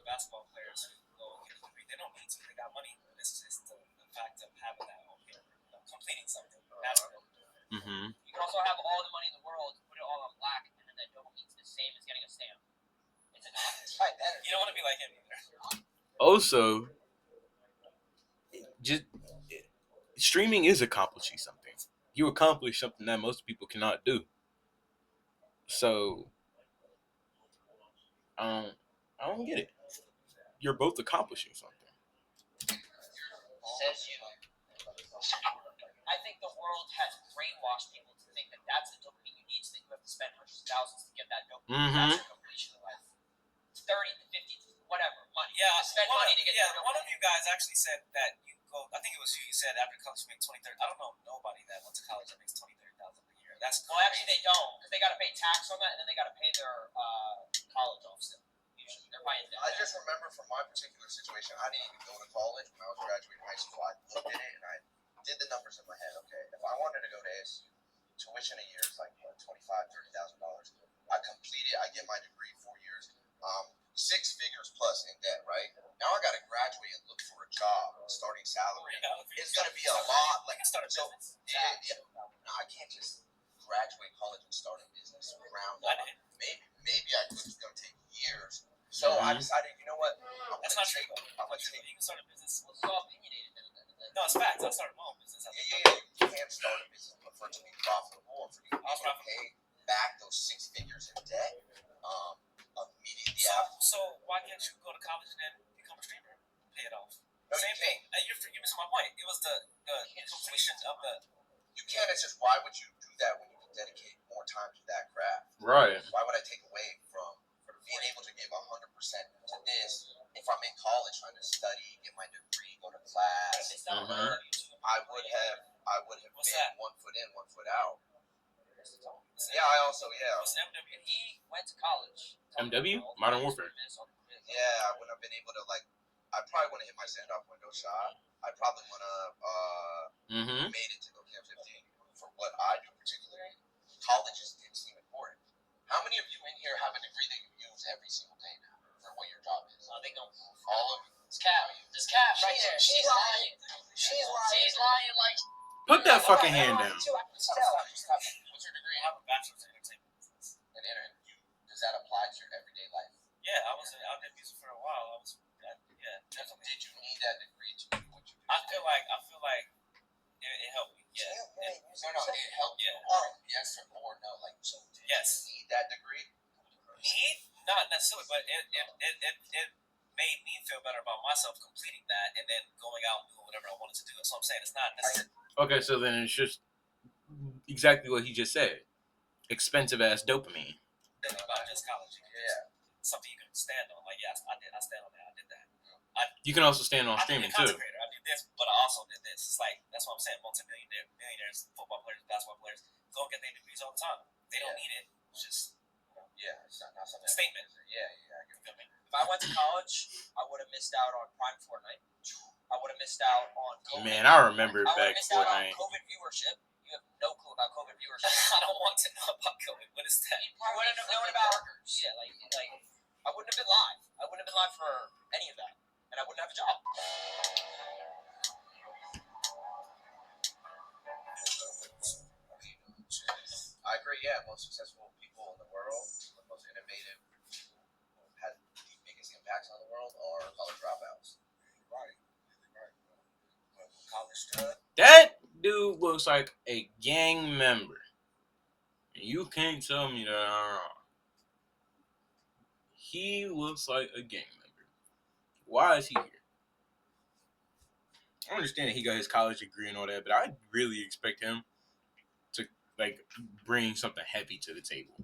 basketball players who go get a degree, they don't need to, they got money. It's just the fact of having that completing something. Mm-hmm. You can also have all the money in the world, put it all on black, and then that dopamine's the same as getting a stamp. Is it not? Right, better. You don't want to be like him either. Also, just streaming is accomplishing something. You accomplish something that most people cannot do. So, I don't get it. You're both accomplishing something. Says you. I think the world has brainwashed people to think that that's the dopamine you need, so that you have to spend hundreds of thousands to get that dopamine. That's your completion of life. 30 to 50, whatever, money. Yeah, spend money to get that dopamine. One of you guys actually said that you go, I think it was you said after college you make 20, 30. I don't know nobody that went to college that makes 20, 30,000 a year. That's well, actually they don't, because they got to pay tax on that, and then they got to pay their college off still. Usually, they're buying debt. I just remember from my particular situation, I didn't even go to college when I was graduating high school. I looked at it and I did the numbers in my head. Okay, if I wanted to go to ASU, tuition a year is like what, $25,000, $30,000. I complete it. I get my degree 4 years. 6 figures plus in debt, right? Now I got to graduate and look for a job. Starting salary, it's going to be a lot. Like start a business. Yeah. No, I can't just graduate college and start a business around that. Maybe I could. It's going to take years. So I decided, you know what? That's not true. I'm going to take. You can start a business. Well, it's all opinionated. No, it's facts. I started my own business. Yeah. You can start a business, but for it to be profitable or for you to pay back those 6 figures in debt, immediately after. So why can't you go to college and then become a streamer? Pay it off. No, same thing. You're missing my point. It was the completion of the. You can't. It's just why would you do that when you can dedicate more time to that craft? Right. Why would I take away from for the being able to give 100% to this. If I'm in college trying to study, get my degree, go to class, I would have What's been that? 1 foot in, 1 foot out. Yeah, I also What's MW? He went to college. MW? Modern Warfare. yeah, I wouldn't have been able to like. I probably wouldn't hit my standoff window shot. I probably wouldn't have Mm-hmm. made it to go Camp 15 for what I do particularly. College just didn't seem important. How many of you in here have a degree that you use every single day now for what your job is? They don't. All of you. It's Cap. This Cap right there. She's lying. She's lying. She's lying like. Put that fucking hand down. What's your degree? I have a bachelor's in entertainment. And Aaron, does that apply to your everyday life? Yeah, I did music for a while. Yeah, definitely. Did you need that degree to do what you do? I feel like it helped me. Yeah. No, it helped you. Yeah. Or yes or no? Like, Yes. you need that degree? Need? Not necessarily, but it made me feel better about myself completing that and then going out and doing whatever I wanted to do. That's what I'm saying. It's not necessarily. Okay, so then it's just exactly what he just said. Expensive ass dopamine. About just college. Yeah. Something you can stand on. Like, yes, I did. I stand on that. I did that. You can also stand on I streaming did too. I did this, but I also did this. It's like, that's what I'm saying. Millionaires, football players, basketball players, go and get their degrees all the time. They don't need it. It's just, Yeah, it's not something. statement. Yeah, I get You feel me? If I went to college, I would have missed out on Prime Fortnite. I would have missed out on COVID. Man, I remember I would have back missed out on Fortnite. COVID viewership. You have no clue about COVID viewership. I don't want to know about COVID. What is that? You wouldn't have known about yeah, like I wouldn't have been live. I wouldn't have been live for any of that, and I wouldn't have a job. I agree. Yeah, most successful people in the world, the most innovative, who had the biggest impacts on the world are college dropouts. Right. But college stud. That dude looks like a gang member. You can't tell me that I'm wrong. He looks like a gang member. Why is he here? I understand that he got his college degree and all that, but I really expect him to like bring something heavy to the table,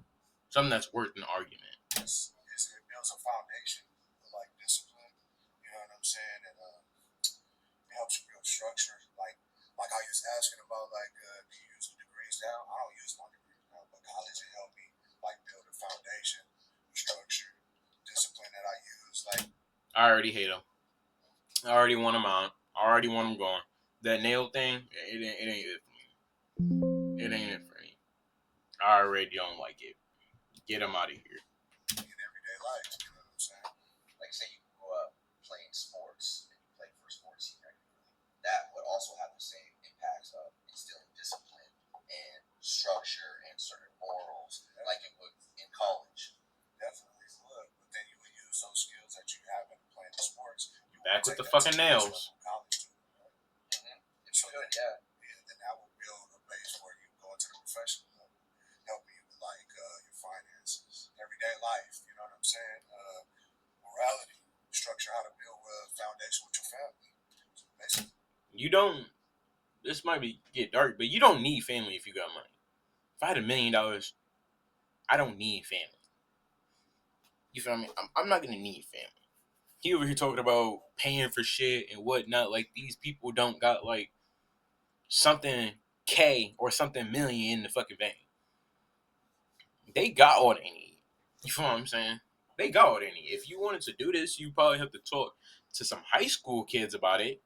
something that's worth an argument. It builds a foundation of like discipline. You know what I'm saying? And it helps you build structure. Like I was asking about like do you use the degrees now? I don't use my degrees now, but college it helped me like build a foundation, structure, discipline that I use. Like I already hate him. I already want him out. I already want him gone. That nail thing, it ain't it for me. It ain't it for me. I already don't like it. Get him out of here. in everyday life, you know what I'm saying? Like say you grew up playing sports and you played for a sports team regularly. That would also have the same impacts of instilling discipline and structure and certain morals like it would in college. Definitely would. But then you would use those skills that you have in playing the sports. You Back would with the take that fucking to the next nails. level in college too. It's good, yeah. Then that will build a base where you go into the professional level, helping you with like your finances, everyday life. You know what I'm saying? Morality, structure, how to build a foundation with your family. So basically, You don't. This might be get dark, but you don't need family if you got money. If I had $1 million, I don't need family. You feel me? I'm not gonna need family. He over here talking about paying for shit and whatnot. Like these people don't got like something K or something million in the fucking bank. They got all they need. You feel what I'm saying? They got all they need. If you wanted to do this, you probably have to talk to some high school kids about it.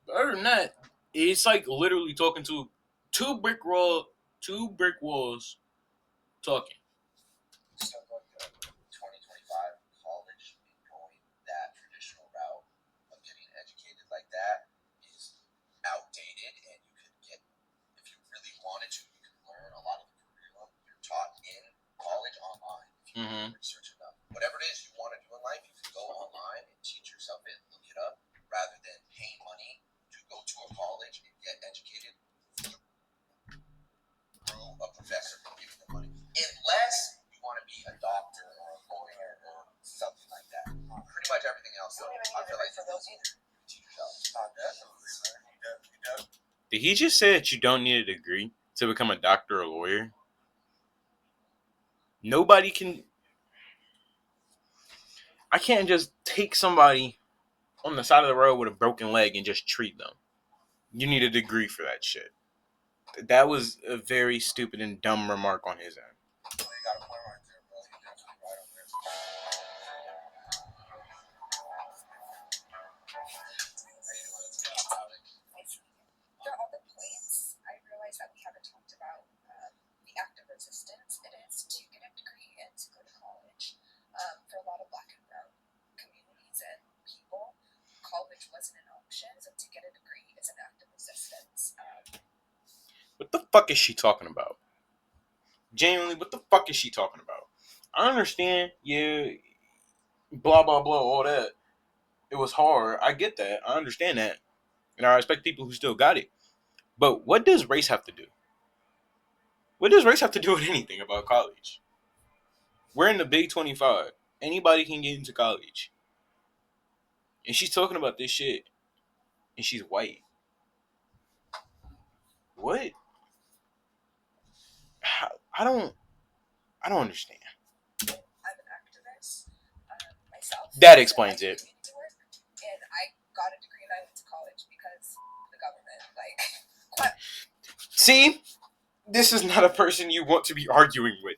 But other than that, it's like literally talking to two brick walls talking. Stuff like 2025 college and going that traditional route of getting educated like that is outdated, and you could get, if you really wanted to, you could learn a lot of the curriculum you're taught in college online if you research enough. Whatever it is you want to do in life, you can go online and teach yourself it, look it up, rather than paying money to go to a college and get educated through a professor giving them money. Unless you want to be a doctor or a lawyer or something like that. Pretty much everything else, You don't even I need feel to like for those either. teach yourself. definitely, man. You definitely. Did he just say that you don't need a degree to become a doctor or lawyer? Nobody can. I can't just take somebody on the side of the road with a broken leg and just treat them. You need a degree for that shit. That was a very stupid and dumb remark on his end. You got a point right there, bro. You definitely right on there. For all the points, I realize that we haven't talked about the active resistance it is to get a degree and to go to college. For a lot of Black and brown communities and people, college wasn't an option, so to get a degree is an act of resistance. What the fuck is she talking about? Genuinely, what the fuck is she talking about? I understand, yeah, blah, blah, blah, all that. It was hard. I get that. I understand that. And I respect people who still got it. But what does race have to do? What does race have to do with anything about college? We're in the Big 25. Anybody can get into college. And she's talking about this shit. And she's white. What? I don't understand. I'm an activist myself. That explains it. And I got a degree and I went to college because the government, like, See? This is not a person you want to be arguing with.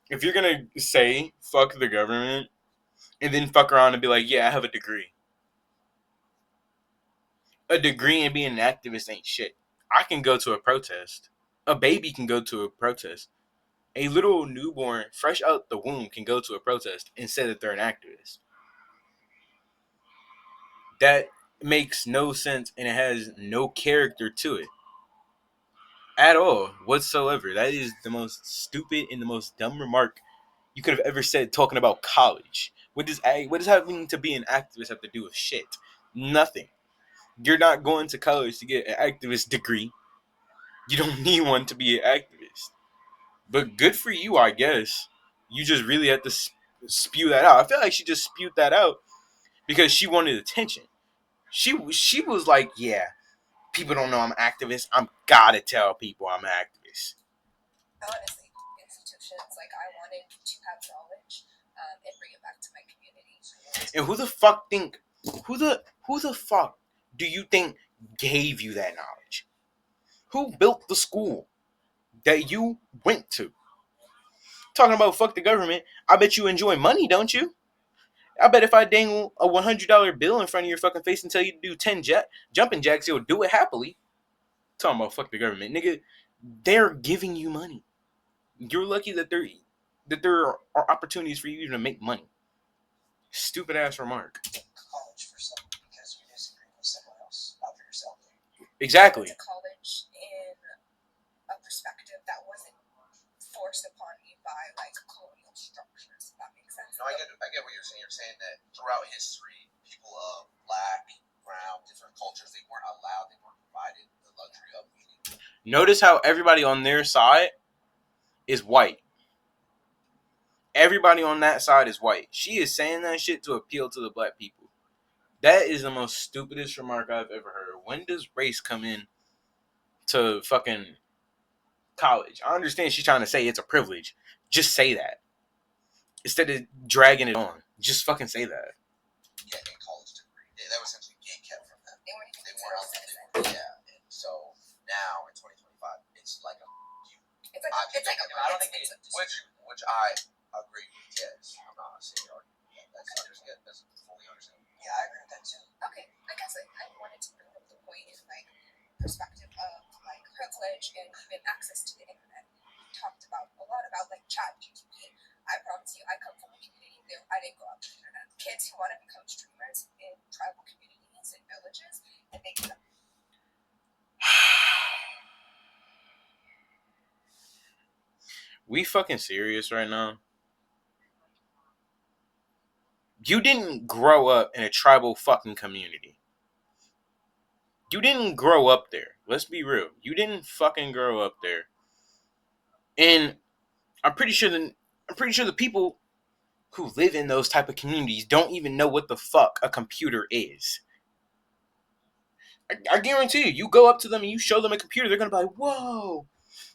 If you're gonna say, fuck the government, and then fuck around and be like, yeah, I have a degree. A degree and being an activist ain't shit. I can go to a protest. A baby can go to a protest. A little newborn, fresh out the womb, can go to a protest and say that they're an activist. That makes no sense and it has no character to it. At all, whatsoever. That is the most stupid and the most dumb remark you could have ever said talking about college. What does having to be an activist have to do with shit? Nothing. You're not going to college to get an activist degree. You don't need one to be an activist. But good for you, I guess. You just really have to spew that out. I feel like she just spewed that out because she wanted attention. She was like, yeah, people don't know I'm an activist. I'm gotta tell people I'm an activist. Honestly, institutions, like, I wanted to have knowledge and bring it back to my community. And who the fuck do you think gave you that knowledge? Who built the school that you went to? Talking about fuck the government, I bet you enjoy money, don't you? I bet if I dangle a $100 bill in front of your fucking face and tell you to do 10 jumping jacks, you'll do it happily. Talking about fuck the government, nigga. They're giving you money. You're lucky that there are opportunities for you to make money. Stupid ass remark. College for something because you disagree with someone else, not for yourself. Exactly. I went to college in a perspective that wasn't forced upon me by, like, colonial structures, if that makes sense. No, I get what you're saying. You're saying that throughout history, people of black, brown, different cultures, they weren't allowed, they weren't provided the luxury of reading. Notice how everybody on their side is white. Everybody on that side is white. She is saying that shit to appeal to the black people. That is the most stupidest remark I've ever heard. When does race come in to fucking college? I understand she's trying to say it's a privilege. Just say that. Instead of dragging it on. Just fucking say that. Get a college degree. That was essentially gate kept from them. They weren't They even weren't citizens. yeah. And so now in 2025, it's like a It's like I don't think which I agree with. Yes, I'm not saying that's fully understandable. Yeah, I agree with that too. Okay, I guess I wanted to bring up the point in, like, perspective of, like, privilege and even access to the internet. We talked about a lot about, like, ChatGPT. I promise you, I come from a community where I didn't go out to the internet. Kids who want to become streamers in tribal communities and villages, and they can. We fucking serious right now? You didn't grow up in a tribal fucking community. You didn't grow up there. Let's be real. You didn't fucking grow up there. And I'm pretty sure the people who live in those type of communities don't even know what the fuck a computer is. I guarantee you go up to them and you show them a computer, they're gonna be like, whoa,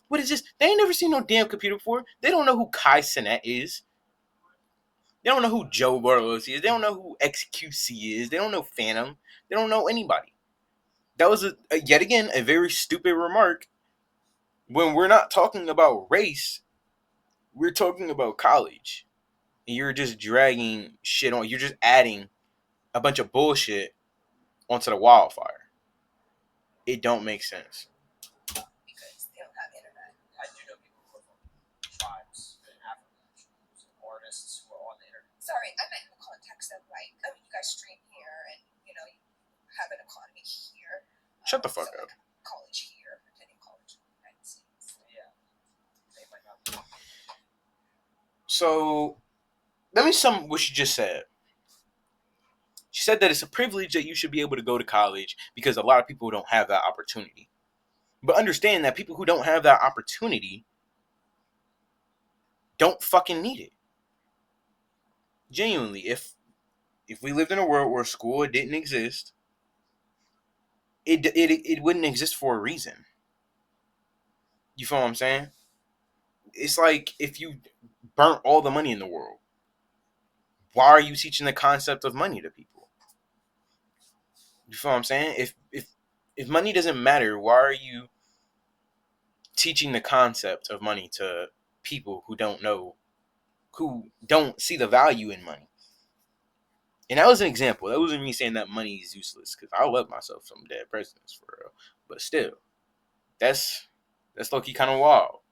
what is this? They ain't never seen no damn computer before. They don't know who Kai Cenat is. They don't know who Joe Barlos is. They don't know who XQC is. They don't know Phantom. They don't know anybody. That was yet again a very stupid remark. When we're not talking about race, we're talking about college. And you're just dragging shit on. You're just adding a bunch of bullshit onto the wildfire. It don't make sense. Because they don't have internet. I do know people who are from tribes and African artists who are on the internet. Sorry, I meant in the context of like, I mean, you guys stream here and you know you have an economy here. Shut the fuck so, up. like, college here, attending college in the United States. Yeah, they might not be. So, let me sum what she just said. She said that it's a privilege that you should be able to go to college because a lot of people don't have that opportunity. But understand that people who don't have that opportunity don't fucking need it. Genuinely, if we lived in a world where school didn't exist, it wouldn't exist for a reason. You feel what I'm saying? It's like if you burnt all the money in the world, why are you teaching the concept of money to people? You feel what I'm saying? If money doesn't matter, why are you teaching the concept of money to people who don't know, who don't see the value in money? And that was an example. That wasn't me saying that money is useless, because I love myself some dead presidents for real. But still, that's low-key kind of wild.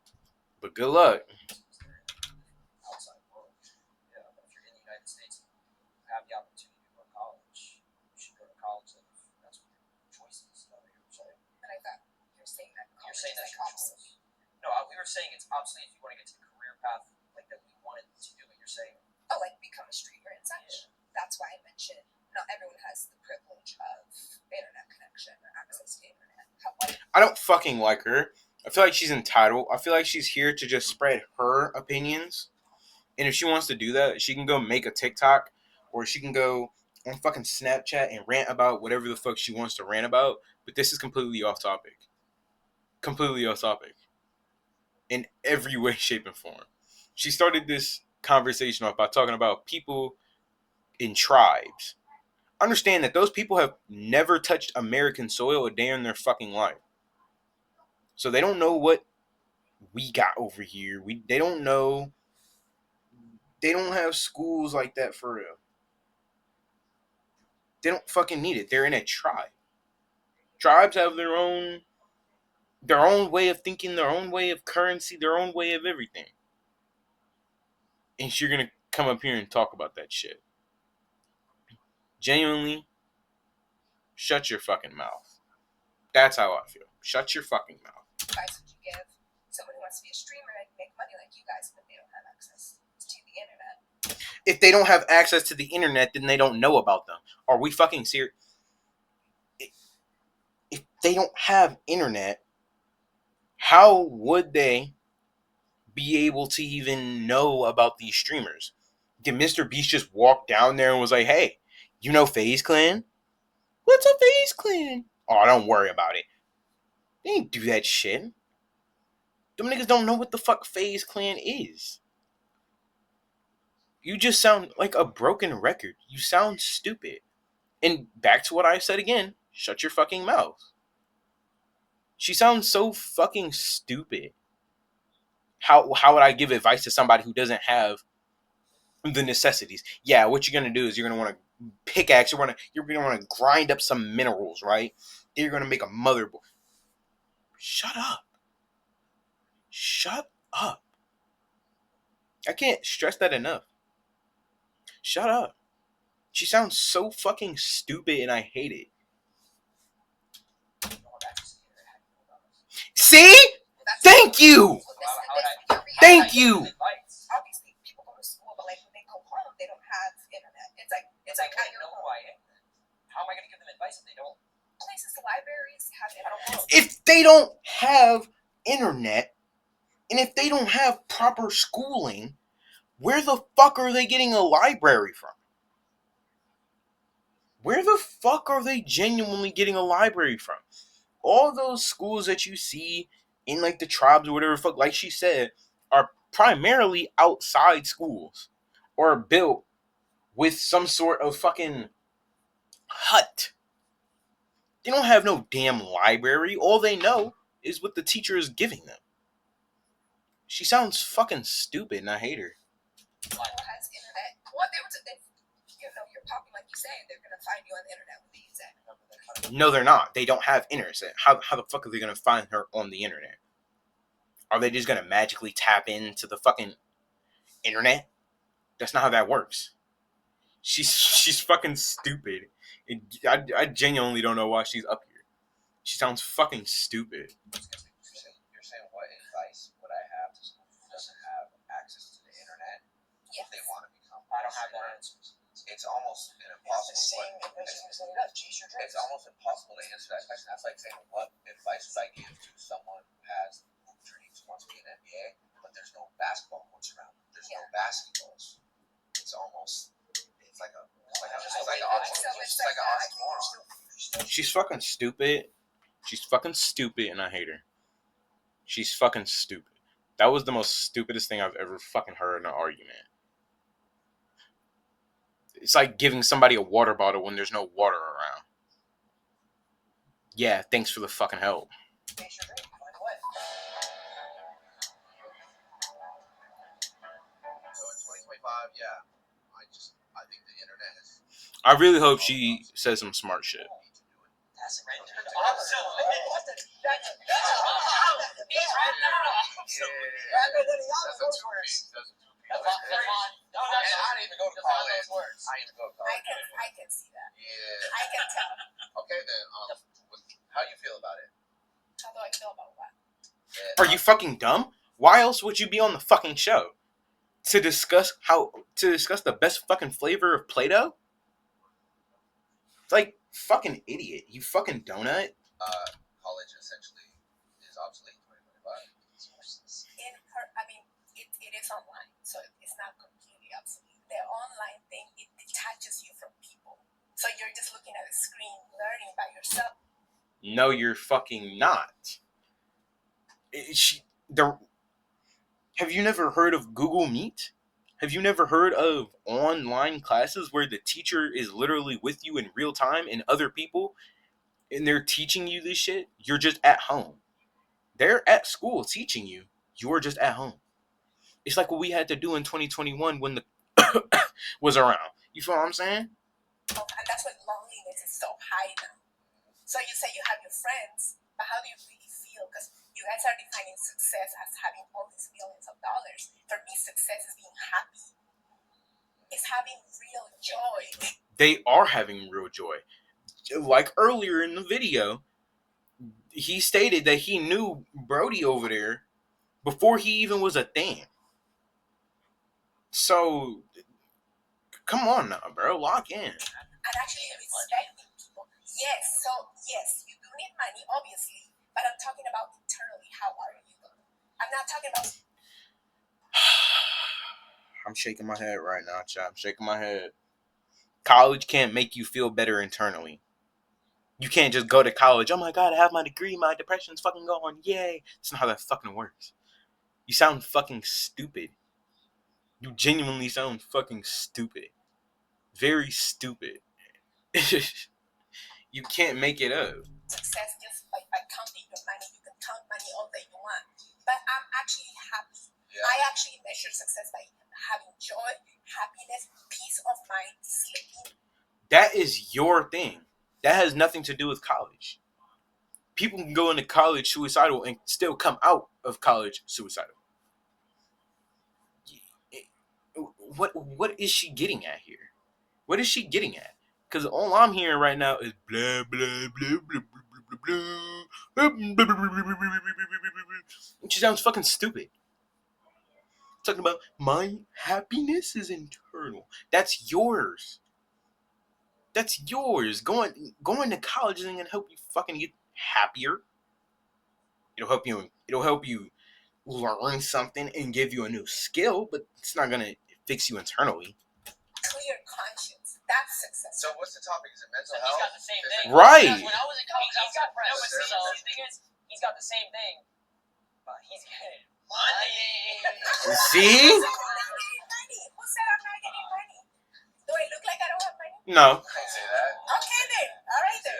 But good luck. Outside world. Yeah, but if you're in the United States, you have the opportunity to go to college. You should go to college. Then that's what your choice is. You know what you're saying? And I thought you're saying that You're college saying is that's like your obsolete. choice. No, we were saying it's obsolete if you want to get to the career path like that we wanted to do. But you're saying, Oh, like become a streamer and such. That's why I mentioned not everyone has the privilege of internet connection or access to internet. I don't fucking like her. I feel like she's entitled. I feel like she's here to just spread her opinions. And if she wants to do that, she can go make a TikTok, or she can go on fucking Snapchat and rant about whatever the fuck she wants to rant about. But this is completely off topic. Completely off topic. In every way, shape, and form. She started this conversation off by talking about people in tribes. Understand that those people have never touched American soil a day in their fucking life. So they don't know what we got over here. They don't know. They don't have schools like that for real. They don't fucking need it. They're in a tribe. Tribes have their own way of thinking, their own way of currency, their own way of everything. And you're gonna come up here and talk about that shit. Genuinely, shut your fucking mouth. That's how I feel. Shut your fucking mouth. Advice would you give someone who wants to be a streamer and make money like you guys, but they don't have access to the internet? If they don't have access to the internet, then they don't know about them. Are we fucking serious? If they don't have internet, how would they be able to even know about these streamers? Did Mr. Beast just walk down there and was like, hey, you know FaZe Clan? What's a FaZe Clan? Oh, don't worry about it. They ain't do that shit. Them niggas don't know what the fuck FaZe Clan is. You just sound like a broken record. You sound stupid. And back to what I said again, shut your fucking mouth. She sounds so fucking stupid. How would I give advice to somebody who doesn't have the necessities? Yeah, what you're gonna do is you're gonna want to pickaxe. You're gonna want to grind up some minerals, right? Then you're gonna make a motherboard. Shut up. Shut up. I can't stress that enough. Shut up. She sounds so fucking stupid, and I hate it. See? Thank you. Thank you. Obviously, people go to school, but like when they go home, they don't have internet. It's like at your home. How am I going to give them advice if they don't? Places, libraries have internet. If they don't have internet, and if they don't have proper schooling, where the fuck are they getting a library from? Where the fuck are they genuinely getting a library from? All those schools that you see in like the tribes or whatever fuck, like she said, are primarily outside schools. or built with some sort of fucking hut. They don't have no damn library. All they know is what the teacher is giving them. She sounds fucking stupid, and I hate her. Has internet. Well, you're popping like you say, they're gonna find you on the internet with the internet. No, they're not. They don't have internet. How the fuck are they gonna find her on the internet? Are they just gonna magically tap into the fucking internet? That's not how that works. She's fucking stupid. I genuinely don't know why she's up here. She sounds fucking stupid. You're saying what advice would I have to someone who doesn't have access to the internet if they want to become? I don't have that answer. It's almost an impossible. It's almost impossible to answer that question. That's like saying, what advice would I give to someone who has dreams, wants to be an NBA, but there's no basketball courts around. There's no basketballs. It's almost. It's like an oxymoron. She's fucking stupid. She's fucking stupid, and I hate her. She's fucking stupid. That was the most stupidest thing I've ever fucking heard in an argument. It's like giving somebody a water bottle when there's no water around. Yeah, thanks for the fucking help. So in 2025, yeah, I think the internet is. I really hope she says some smart shit. I didn't even go to college. I can see that. Yeah. I can tell. Okay then. How do you feel about it? How do I feel about what? Are you fucking dumb? Why else would you be on the fucking show? To discuss the best fucking flavor of Play-Doh? It's like fucking idiot. You fucking donut. College essentially is obsolete in 2025. It is online, so it's not completely obsolete. The online thing, it detaches you from people. So you're just looking at a screen, learning by yourself. No, you're fucking not. Have you never heard of Google Meet? Have you never heard of online classes where the teacher is literally with you in real time and other people, and they're teaching you this shit? You're just at home. They're at school teaching you. You're just at home. It's like what we had to do in 2021 when the was around. You feel what I'm saying? And that's why loneliness is so high now. So you say you have your friends, but how do you really feel? Because you guys are defining success as having all these millions of dollars. For me, success is being happy. It's having real joy. They are having real joy. Like earlier in the video, he stated that he knew Brody over there before he even was a thing. So, come on now, bro. Lock in. And actually respecting people. Yes, you do need money, obviously. But I'm talking about internally. How are you? I'm not talking about. I'm shaking my head right now, chat. I'm shaking my head. College can't make you feel better internally. You can't just go to college. Oh my god, I have my degree. My depression's fucking gone. Yay. That's not how that fucking works. You sound fucking stupid. You genuinely sound fucking stupid. Very stupid. You can't make it up. Success just by counting your money. You can count money all that you want. But I'm actually happy. Yeah. I actually measure success by having joy, happiness, peace of mind, sleeping. That is your thing. That has nothing to do with college. People can go into college suicidal and still come out of college suicidal. What is she getting at here? What is she getting at? Because all I'm hearing right now is blah blah blah blah blah blah blah. She sounds fucking stupid. Talking about my happiness is internal. That's yours. That's yours. Going to college isn't gonna help you fucking get happier. It'll help you learn something and give you a new skill, but it's not gonna fix you internally. Clear conscience. That's success. So what's the topic? Is it mental health? He's got the same thing. Right. When I was in college, he's got the thing is, he's got the same thing, but he's getting money. See? Who said I'm not getting No. I ain't say that. Okay then. All right then.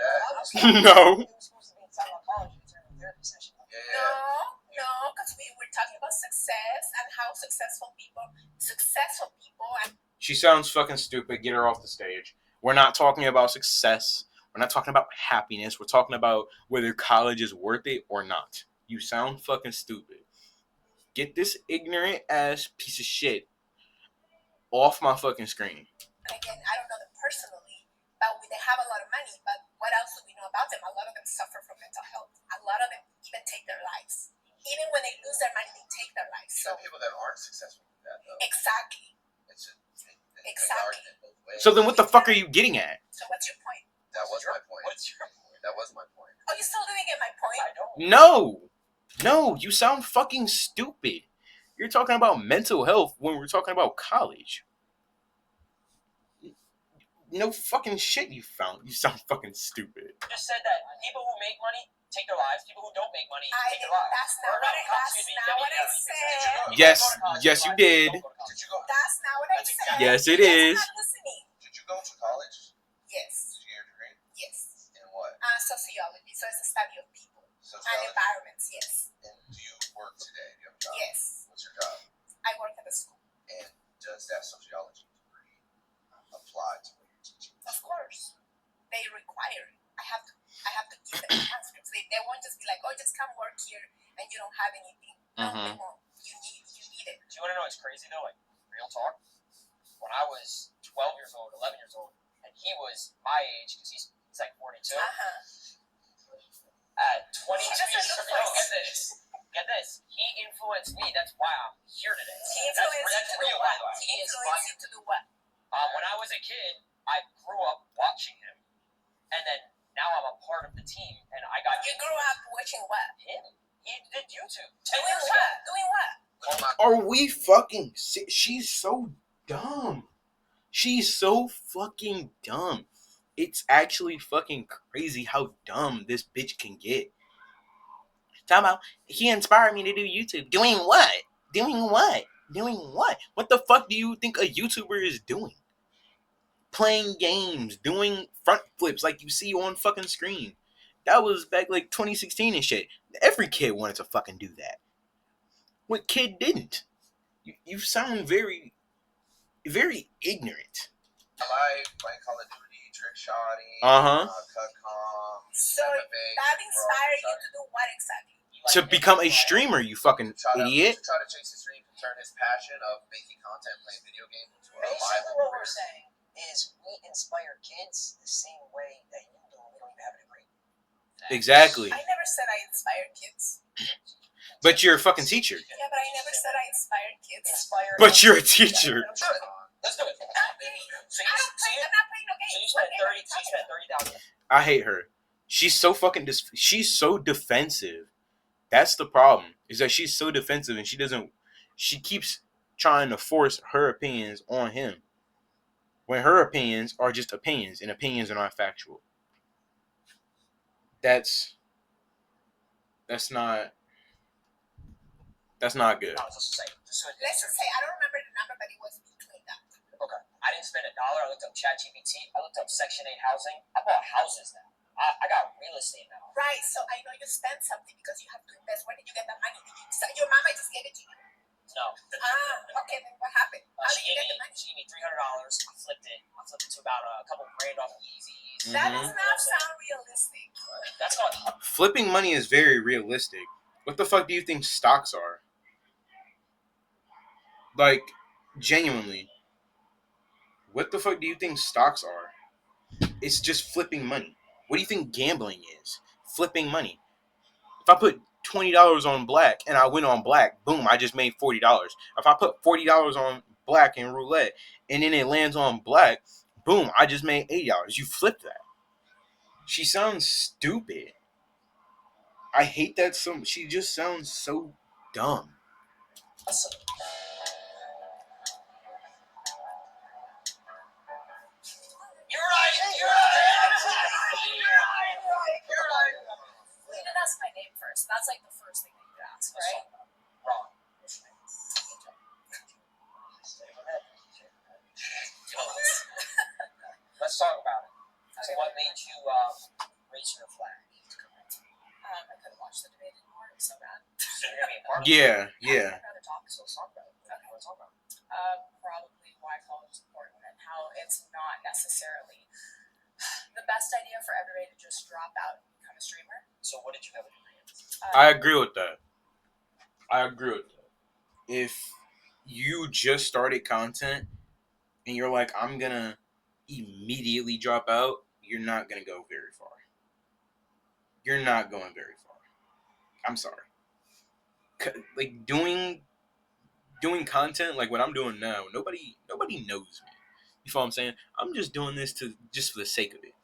No. It was supposed to be talking about college. It turned into a therapy session. Yeah. No, because we're talking about success and how successful people and She sounds fucking stupid. Get her off the stage. We're not talking about success. We're not talking about happiness. We're talking about whether college is worth it or not. You sound fucking stupid. Get this ignorant ass piece of shit off my fucking screen. and again, I don't know them personally, but they have a lot of money. But what else do we know about them? A lot of them suffer from mental health. A lot of them even take their lives. Even when they lose their money, they take their lives. You So know people that aren't successful with that though. exactly. It's Exactly. an argument both ways. So then what the fuck are you getting at? So what's your point? That was my point. What's your point? That was my point. Oh, you still didn't get my point? I don't. No, you sound fucking stupid. You're talking about mental health when we're talking about college. No fucking shit you found. You sound fucking stupid. You just said that people who make money take their lives. People who don't make money I take their didn't. lives. That's not what I. That's not what I said. Yes, yes, you did. Did you go? That's not what I said. Yes, it You're is. not listening. Did you go to college? Yes. Did you get your degree? Yes. In what? Sociology. So it's a study of people and Sociology. environments. Yes. And do you work today? Do you have a job? Yes. What's your job? I work at a school. And does that sociology degree apply to what you're teaching? Of course. They require it. I have to give them transcripts. They won't just be like, oh, just come work here and you don't have anything. No, they won't. You need it. Do you want to know what's crazy though? Like real talk. When I was 12 years old, 11 years old, and he was my age because he's like 42. At 22 He doesn't years look old, like- get this. Get this. He influenced me. That's why I'm here today. He influenced you That's to do real, by what? the way. He He is influenced you to do what? When I was a kid, I grew up watching him, and then now I'm a part of the team, and I got You grew up watching what? him. He did YouTube 10 Doing years ago. what? Doing what? Oh my. Are we fucking She's so dumb. She's so fucking dumb. It's actually fucking crazy how dumb this bitch can get. Talking about, he inspired me to do YouTube. Doing what? Doing what? Doing what? What the fuck do you think a YouTuber is doing? Playing games, doing front flips like you see on fucking screen. That was back like 2016 and shit. Every kid wanted to fucking do that. What kid didn't? You sound very, very ignorant. I like Call of Duty, trick shotting, Uh-huh. cut comms, So MMA, that bro, inspired you try- to do what exactly? To become a streamer, you fucking try to- idiot. To try to chase his dream and turn his passion of making content, playing video games into a Basically, viable what we're career. saying is we inspire kids the same way that you do. We don't even have a degree. Exactly. I never said I inspired kids. But you're a fucking teacher. Yeah, but I never said I inspired kids. But you're a teacher. Let's do it. Okay. So I you, don't play. I'm not playing no games. so you What spent game are you 30. So you talking spent about? 30,000. I hate her. She's so fucking she's so defensive. That's the problem. Is that she's so defensive and she keeps trying to force her opinions on him. When her opinions are just opinions and opinions are not factual. That's not good. No, let's just say. Let's just say I don't remember the number, but it was between that. Okay. I didn't spend $1. I looked up ChatGPT. I looked up Section 8 housing. I bought houses now. I got real estate now. Right. So I know you spent something because you have to invest. Where did you get the money? Your mama just gave it to you. No. Okay. Then what happened? How did She you gave get the money? me $300. I flipped it. I flipped it to about a couple grand off Yeezys. That does not sound realistic. That's called. Flipping money is very realistic. What the fuck do you think stocks are? Like, genuinely. What the fuck do you think stocks are? It's just flipping money. What do you think gambling is? Flipping money. If I put $20 on black and I win on black, boom, I just made $40. If I put $40 on black in roulette and then it lands on black, boom, I just made $80. You flip that. She sounds stupid. I hate that so. She just sounds so dumb. Awesome. You're right. You're right. You didn't ask my name first. That's like the first thing that you ask, right? Wrong. Let's talk Yeah. I'd rather talk. So let's talk about it. What do you want to talk about? Probably why college is important and how it's not necessarily the best idea for everybody to just drop out and become a streamer. So what did you have a degree in? I agree with that. If you just started content and you're like, I'm gonna immediately drop out, you're not gonna go very far. You're not going very far. I'm sorry. Like doing content like what I'm doing now, nobody knows me. You feel what I'm saying? I'm just doing this just for the sake of it.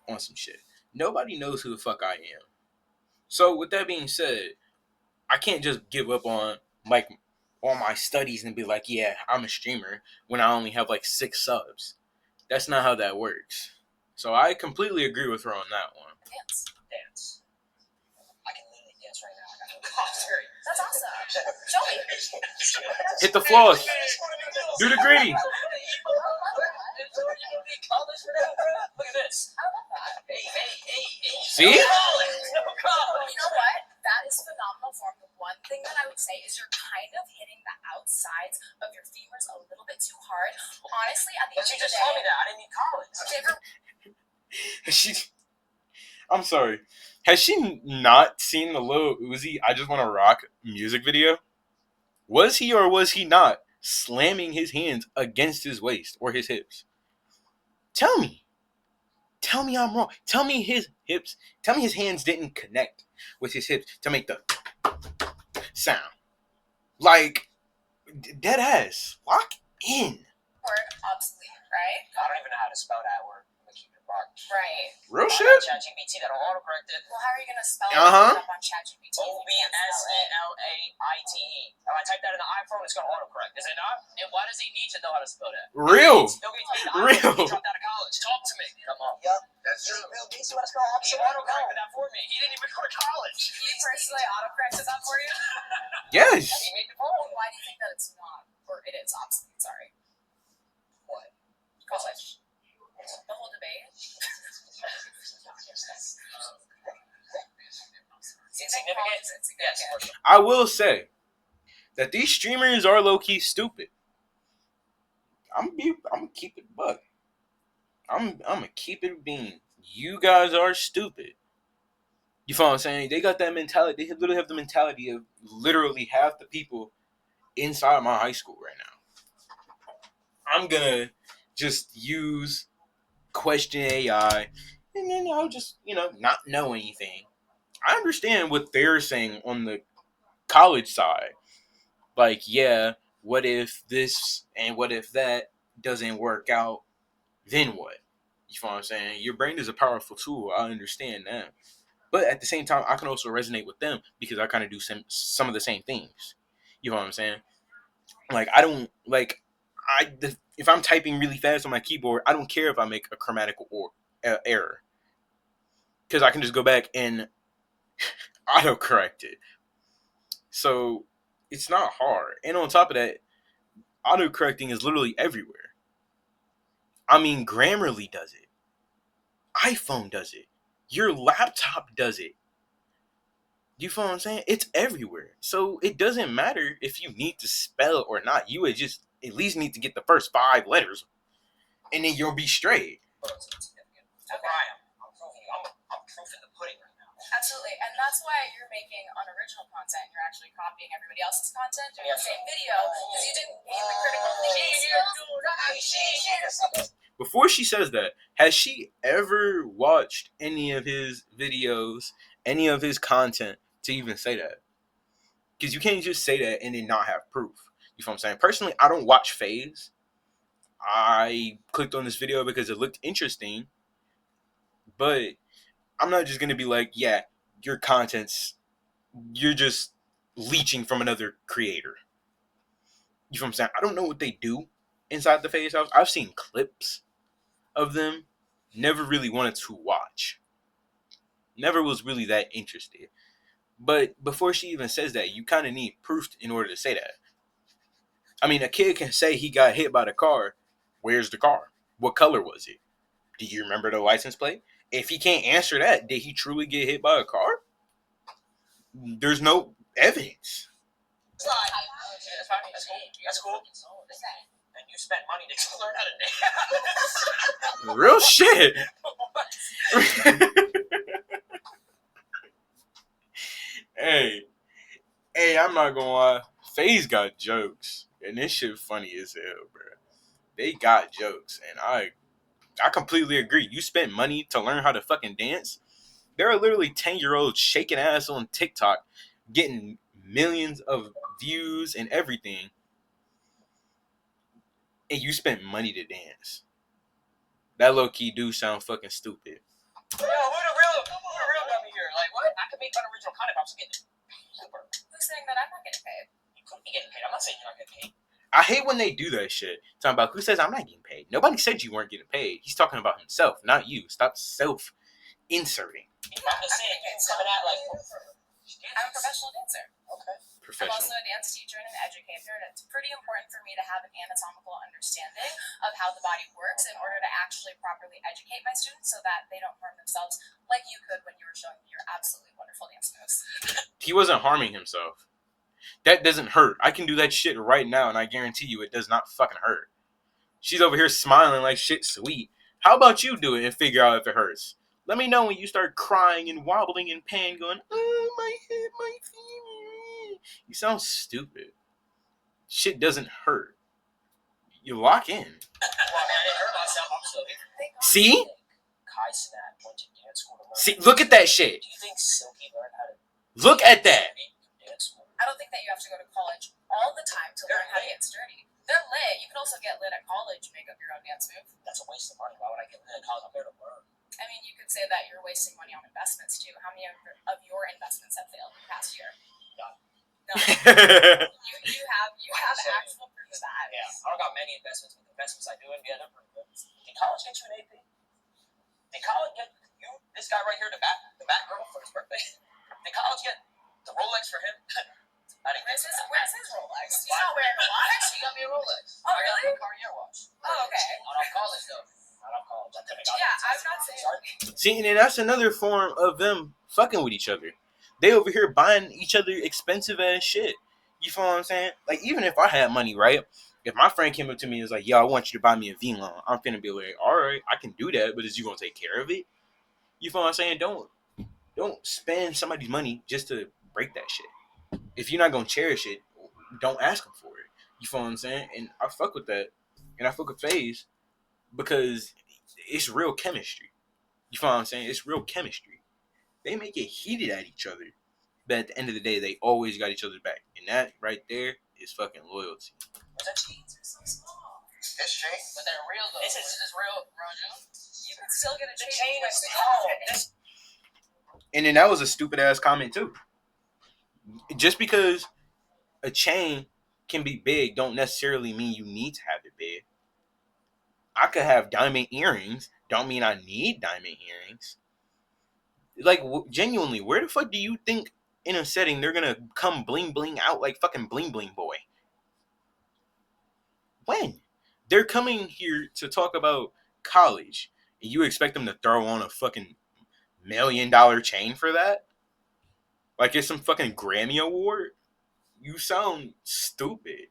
On some shit. Nobody knows who the fuck I am. So with that being said, I can't just give up on like all my studies and be like, yeah, I'm a streamer when I only have like 6 subs. That's not how that works. So I completely agree with her on that one. Dance. I can literally dance right now. I got no concert. That's awesome. Show me. Hit the floors. Do the greedy. Look at this. I love that. Hey. See? No college. You know what? That is phenomenal form. The one thing that I would say is you're kind of hitting the outsides of your femurs a little bit too hard. Honestly, at the But end you of the just day, told me that. I didn't need college. I'm sorry. Has she not seen the Lil Uzi I Just Wanna Rock music video? Was he or was he not slamming his hands against his waist or his hips? Tell me. Tell me I'm wrong. Tell me his hands didn't connect with his hips to make the sound. Like, dead ass. Lock in. word obsolete, right? I don't even know how to spell that word. I'm gonna keep it a buck. Right. Real I shit? got ChatGPT that'll autocorrect it. Well, how are you gonna spell Uh-huh. it up on ChatGPT? OBSALAITE. If I type that in the iPhone, it's gonna autocorrect. Is it not? And why does he need to know how to spell that? Real. Nobody told me the iPhone Real. he dropped out of college. Talk to me. Come on. Yup. That's true. Bill Gates, you want to spell He option? He autocorrected that for me. He didn't even go to college. He personally autocorrected that for you? Yes. He made the phone. Why do you think that it's not, or it is obsolete? Sorry. What? College. The whole debate. Insignificant? Yes, for sure. I will say that these streamers are low key stupid. I'm gonna keep it buck. I'm gonna keep it being. You guys are stupid. You feel what I'm saying? They got that mentality. They literally have the mentality of literally half the people inside my high school right now. I'm gonna just use question AI, and then I'll just not know anything. I understand what they're saying on the college side. Like, yeah, what if this and what if that doesn't work out? Then what? You feel what I'm saying? Your brain is a powerful tool. I understand that. But at the same time, I can also resonate with them because I kind of do some of the same things. You know what I'm saying? Like, I don't, like, if I'm typing really fast on my keyboard, I don't care if I make a grammatical error. Because I can just go back and autocorrect it. So, it's not hard. And on top of that, autocorrecting is literally everywhere. I mean, Grammarly does it. iPhone does it. Your laptop does it. You feel what I'm saying? It's everywhere. So it doesn't matter if you need to spell or not. You would just at least need to get the first 5 letters. And then you'll be straight. It's insignificant. So Brian, I'm proof in the pudding right now. Absolutely, and that's why you're making unoriginal content. You're actually copying everybody else's content, doing the same video, because you didn't gain the critical thinking skills. Before she says that, has she ever watched any of his videos, any of his content to even say that? Because you can't just say that and then not have proof. You know what I'm saying? Personally, I don't watch FAZE. I clicked on this video because it looked interesting. But I'm not just going to be like, yeah, your content's, you're just leeching from another creator. You know what I'm saying? I don't know what they do inside the FAZE house. I've seen clips of them. Never really wanted to watch. Never was really that interested. But before she even says that, you kind of need proof in order to say that. I mean, a kid can say he got hit by the car. Where's the car? What color was it? Do you remember the license plate? If he can't answer that, did he truly get hit by a car? There's no evidence. Yeah, that's fine. That's cool. That's cool. And you spent money to learn how to dance. Real shit. hey, hey, I'm not gonna lie. FaZe got jokes, and this shit funny as hell, bro. They got jokes, and I completely agree. You spent money to learn how to fucking dance. There are literally 10-year-olds shaking ass on TikTok, getting millions of views and everything, and you spent money to dance. That low key do sound fucking stupid. Yo, who the real dummy here? Like, what? I could make unoriginal content, but I'm still getting super. Who's saying that I'm not getting paid? You could be getting paid. I'm not saying you're not getting paid. I hate when they do that shit. Talking about who says I'm not getting paid. Nobody said you weren't getting paid. He's talking about himself, not you. Stop self-inserting. I'm just saying, it's coming out like. I'm a professional dancer. Okay. I'm Professional. also a dance teacher and an educator, and it's pretty important for me to have an anatomical understanding of how the body works in order to actually properly educate my students so that they don't harm themselves like you could when you were showing me your absolutely wonderful dance moves. He wasn't harming himself. That doesn't hurt. I can do that shit right now, and I guarantee you it does not fucking hurt. She's over here smiling like shit sweet. How about you do it and figure out if it hurts? Let me know when you start crying and wobbling in pain, going, oh, my head, my feet. You sound stupid. Shit doesn't hurt. You lock in. Well, I mean, I didn't hurt myself. I'm still here. See? Kai Snap went to dance school to learn. See, look at that shit. Do you think Silky learned how to Look at that. dance school? I don't think that you have to go to college all the time to learn how to get sturdy. They're lit. You can also get lit at college, make up your own dance move. That's a waste of money. Why would I get lit at college? I'm there to learn. I mean, you could say that you're wasting money on investments too. How many of your investments have failed in the past year? None. No. you have actual proof of that. Yeah, I don't got many investments, but the investments I do in get them pretty good. Did college get you an AP? Did college get you this guy right here, the back girl for his birthday? Did college get the Rolex for him? I didn't get that. Where's his Rolex? He's not wearing a watch. He got me a Rolex. Oh, really? I got a Cartier watch. Oh, okay. Not off college though. Not off college. I couldn't have got Yeah, it. I'm not saying. See, and that's another form of them fucking with each other. They over here buying each other expensive ass shit. You feel what I'm saying? Like, even if I had money, right? If my friend came up to me and was like, yo, I want you to buy me a V-Loan, I'm finna be like, all right, I can do that, but is you gonna take care of it? You feel what I'm saying? Don't spend somebody's money just to break that shit. If you're not gonna cherish it, don't ask them for it. You feel what I'm saying? And I fuck with that. And I fuck with FaZe because it's real chemistry. You feel what I'm saying? It's real chemistry. They may get heated at each other, but at the end of the day, they always got each other's back. And that right there is fucking loyalty. But the chains are so small. It's chain. But they're real though. This is real, June. You can still get a The chain. chain is small. This And then that was a stupid ass comment too. Just because a chain can be big don't necessarily mean you need to have it big. I could have diamond earrings, don't mean I need diamond earrings. Like, genuinely, where the fuck do you think in a setting they're gonna come bling bling out like fucking bling bling boy? When? They're coming here to talk about college, and you expect them to throw on a fucking $1 million chain for that? Like it's some fucking Grammy award? You sound stupid.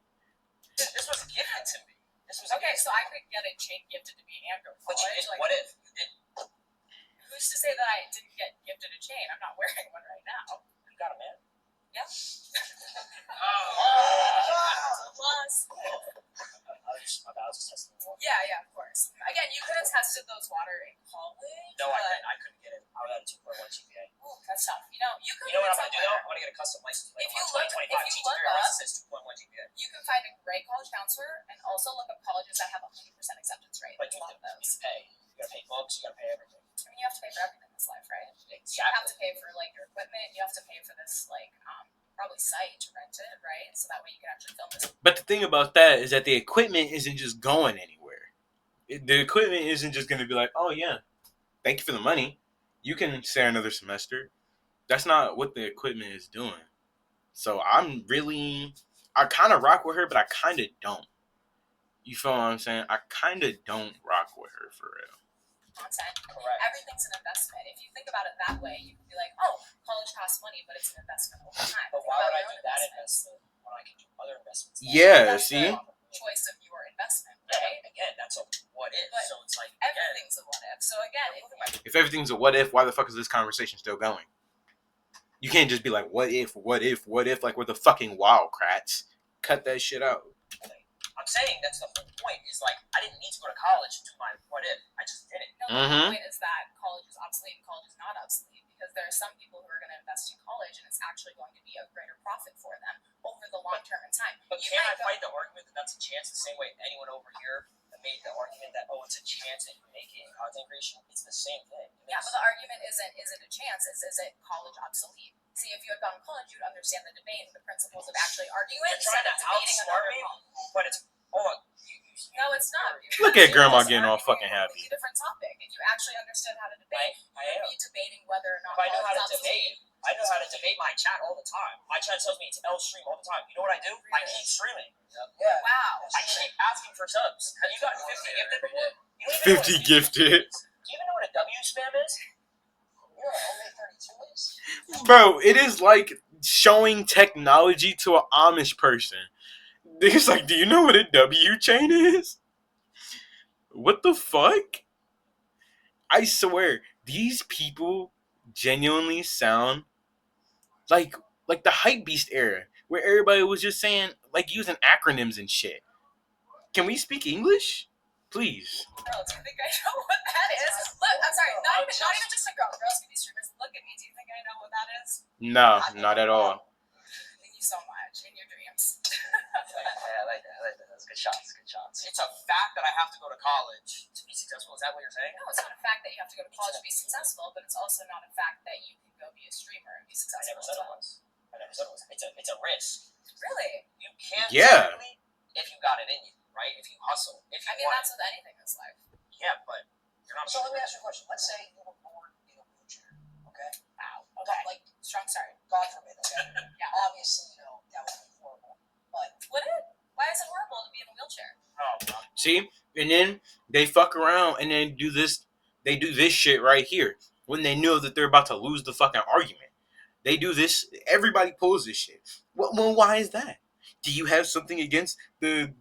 this was gifted to me. This was Okay, so I could get a chain gifted to me and go to But college. Like, what if you didn't? who's to say that I didn't get gifted a chain? I'm not wearing one right now. You got a man? Yeah. Plus. My bad, I was just testing the water. Yeah, of course. Again, you could have tested those water in college. No, but... I couldn't get it. I was at a 2.1 GPA. Ooh, that's tough. You could. You know what I'm somewhere. gonna do though? I'm gonna get a custom license plate. If you on my look- 2025 if you teacher look career up- license says 2.1 GPA. You can find a great college counselor and also look up colleges that have 100% acceptance rate. But There's you a lot of need those. to pay. You gotta pay books. You gotta pay everything. I mean, you have to pay for everything in this life, right? You have to pay for like your equipment. You have to pay for this probably site to rent it, right? So that way you can actually film this. But the thing about that is that the equipment isn't just going anywhere. The equipment isn't just going to be like, oh yeah, thank you for the money. You can stay another semester. That's not what the equipment is doing. So I kind of rock with her, but I kind of don't. You feel what I'm saying? I kind of don't rock with her for real. content. Correct. Everything's an investment. If you think about it that way, you can be like, oh, college costs money, but it's an investment over time. But why would I do that investment when I can do other investments? Yeah, That's see? the choice of your investment, right? Yeah, again, that's a what if. But so it's like everything's a what if. So again, If everything's a what if, why the fuck is this conversation still going? You can't just be like, what if, like we're the fucking Wildcrats. Cut that shit out. I'm saying that's the whole point. Is like I didn't need to go to college to do my what if. I just did it. No, the point is that college is obsolete and college is not obsolete because there are some people who are going to invest in college and it's actually going to be a greater profit for them over the long term in time. But can I fight the argument that that's a chance the same way anyone over here made the argument that it's a chance that you make it in content creation? It's the same thing. Yeah, but the argument isn't a chance. Is it college obsolete? See, if you had gone to college, you'd understand the debate and the principles of actually arguing. You're trying to outsmart me, but it's no, it's not. Look at grandma getting all fucking happy. It's a different topic. If you actually understood how to debate, you'd be debating whether or not. If I know how to debate, I know how to debate my chat all the time. My chat tells me it's L stream all the time. You know what I do? I keep streaming. Yeah. Wow. I keep asking for subs. Have you gotten 50 gifted before? You don't even know 50 what gifted. Do you even know what a W spam is? You know what homemade 32 is? Bro, it is like showing technology to an Amish person. It's like, do you know what a W chain is? What the fuck? I swear, these people genuinely sound like the hype beast era, where everybody was just saying, like, using acronyms and shit. Can we speak English? Please. Girl, do you think I know what that is? Look, I'm sorry, not even just a girl. Girls can be streamers. Look at me. Do you think I know what that is? No, not at all. Thank you so much. In your dreams. I like that. That's good shots. It's a fact that I have to go to college to be successful. Is that what you're saying? No, it's not a fact that you have to go to college to be successful, but it's also not a fact that you can go be a streamer and be I successful. never said it was. It's a risk. Really? You can Yeah. technically if you got it in you, right? If you hustle. If you I mean, want that's with anything in this life. Yeah, but you're not. So let me ask you a question. Let's say you were born in a wheelchair, okay? Wow. Okay. Like, strong start. God forbid, okay? Yeah. Obviously, that would be horrible. But Would it? Why is it horrible to be in a wheelchair? Oh, God. See? And then they fuck around and then do this. They do this shit right here when they know that they're about to lose the fucking argument. They do this. Everybody pulls this shit. Well, why is that? Do you have something against the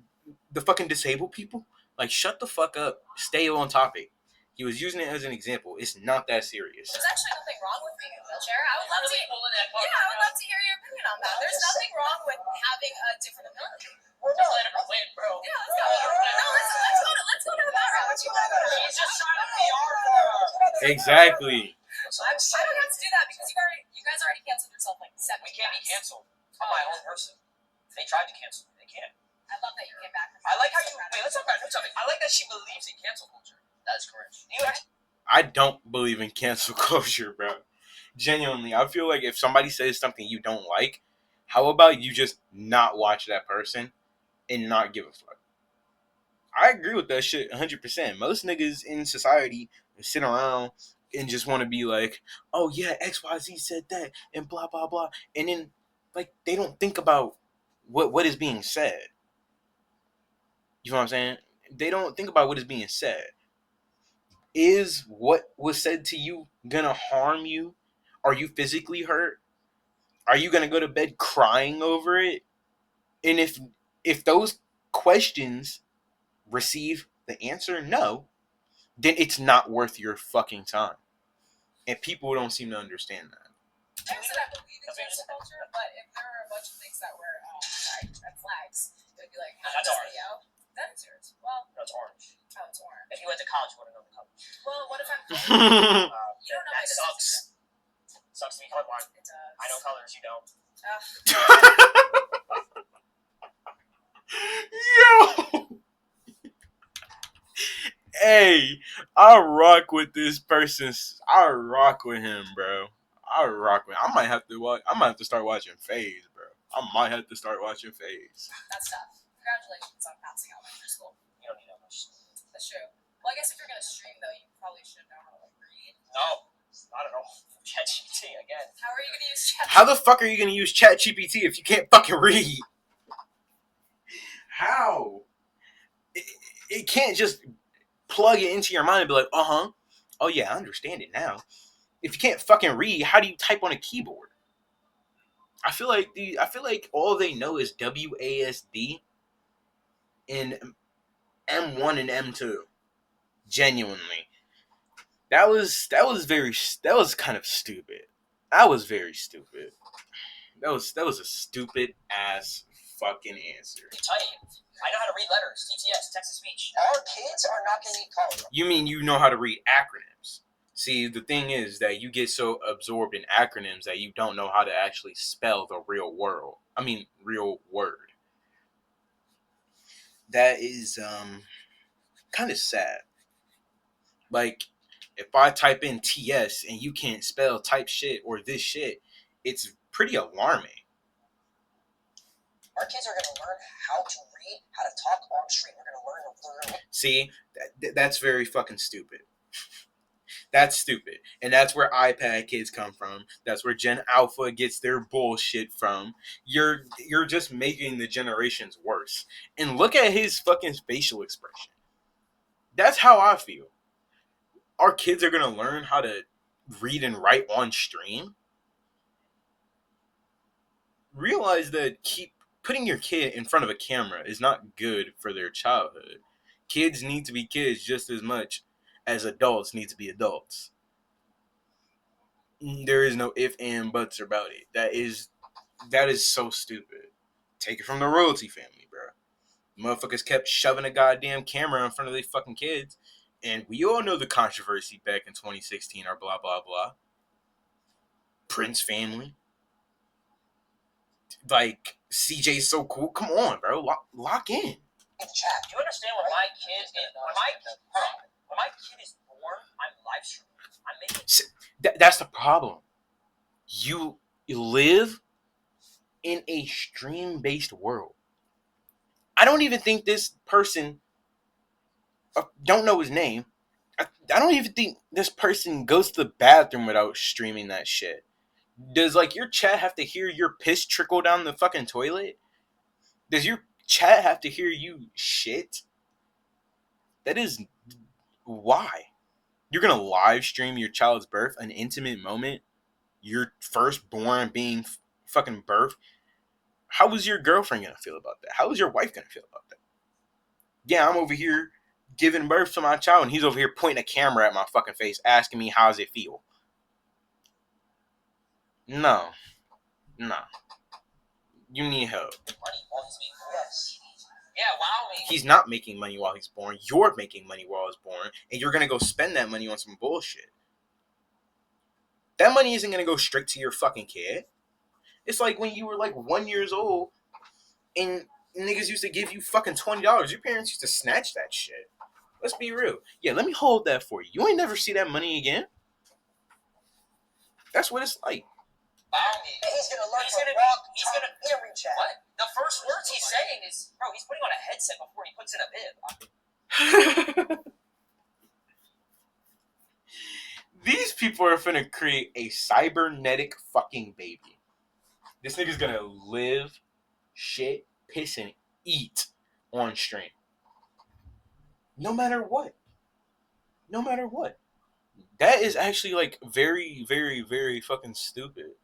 fucking disabled people? Like, shut the fuck up. Stay on topic. He was using it as an example. It's not that serious. There's actually nothing wrong with being in a wheelchair. I would love to. pulling that part. Yeah, I would love to hear your opinion on that. There's nothing wrong with having a different ability. well, Just let her win, bro. Yeah, let's go. No, let's go to the background. What you want to go to? He's just trying to PR for her. Exactly. I don't have to do that because you guys already canceled yourself like 7 We can't be times. canceled. I'm my own person. They tried to cancel me. They can't. I love that you came back. I like how you. Wait, let's talk about a new topic. I like that she believes in cancel culture. That's correct. You actually. I don't believe in cancel culture, bro. Genuinely, I feel like if somebody says something you don't like, how about you just not watch that person and not give a fuck? I agree with that shit 100%. Most niggas in society sit around and just want to be like, oh yeah, XYZ said that and blah, blah, blah. And then, like, they don't think about what is being said. You know what I'm saying? They don't think about what is being said. Is what was said to you gonna harm you? Are you physically hurt? Are you gonna go to bed crying over it? And if those questions receive the answer no, then it's not worth your fucking time. And people don't seem to understand that. I said I believe in cancel culture, but if there were a bunch of things that were red flags, it would be like, That's this orange. video, that is yours. Well, No, it's orange. oh, it's orange. If you went to college, you would have known the color. Well, what if I'm you Yo, don't know That my sucks. decision. Sucks to be colorblind. It does. I know colors, you don't. hey, I rock with this person. I rock with him, bro. I rock with. I might have to start watching FAZE, bro. I might have to start watching FAZE. That's tough. Congratulations on passing elementary school. You don't need that much. That's true. Well, I guess if you're gonna stream though, you probably should know how to like read. No, not at all. ChatGPT again. How are you gonna use chat? How the fuck are you gonna use ChatGPT if you can't fucking read? How? It can't just plug it into your mind and be like, Oh yeah, I understand it now. If you can't fucking read, how do you type on a keyboard? I feel like all they know is WASD and M1 and M2. Genuinely. That was kind of stupid. That was very stupid. That was a stupid ass fucking answer. Type. I know how to read letters. TTS, text to speech. Our kids are not going to need college. You mean you know how to read acronyms? See, the thing is that you get so absorbed in acronyms that you don't know how to actually spell the real world. I mean, real word. That is kind of sad. Like, if I type in TS and you can't spell type shit or this shit, it's pretty alarming. Our kids are going to learn how to read, how to talk on street. They're going to learn. See, that's very fucking stupid. That's stupid. And that's where iPad kids come from. That's where Gen Alpha gets their bullshit from. You're just making the generations worse. And look at his fucking facial expression. That's how I feel. Our kids are going to learn how to read and write on stream. Realize that putting your kid in front of a camera is not good for their childhood. Kids need to be kids just as much as adults need to be adults. There is no if and buts about it. That is so stupid. Take it from the royalty family, bro. Motherfuckers kept shoving a goddamn camera in front of their fucking kids, and we all know the controversy back in 2016 or blah blah blah. Prince family. Like, CJ's so cool. Come on, bro. Lock in. Chat. Do you understand when my kid is when my kid is born, I'm live streaming. I'm making. That's the problem. You live in a stream-based world. I don't even think this person, don't know his name. I don't even think this person goes to the bathroom without streaming that shit. Does, like, your chat have to hear your piss trickle down the fucking toilet? Does your chat have to hear you shit? That is why. You're gonna live stream your child's birth, an intimate moment, your firstborn being fucking birthed. How was your girlfriend gonna feel about that? How was your wife gonna feel about that? Yeah, I'm over here giving birth to my child, and he's over here pointing a camera at my fucking face, asking me how's it feel. No. You need help. Money while he's being born. Yes. Yeah, wow me. He's not making money while he's born. You're making money while he's born, and you're gonna go spend that money on some bullshit. That money isn't gonna go straight to your fucking kid. It's like when you were like 1 year old and niggas used to give you fucking $20. Your parents used to snatch that shit. Let's be real. Yeah, let me hold that for you. You ain't never see that money again. That's what it's like. Wow me. He's going to learn to walk, talk, every chat. What? The first words he's saying is, bro, he's putting on a headset before he puts in a bib. These people are finna create a cybernetic fucking baby. This nigga's gonna live, shit, piss, and eat on stream. No matter what. No matter what. That is actually, like, very, very, very fucking stupid.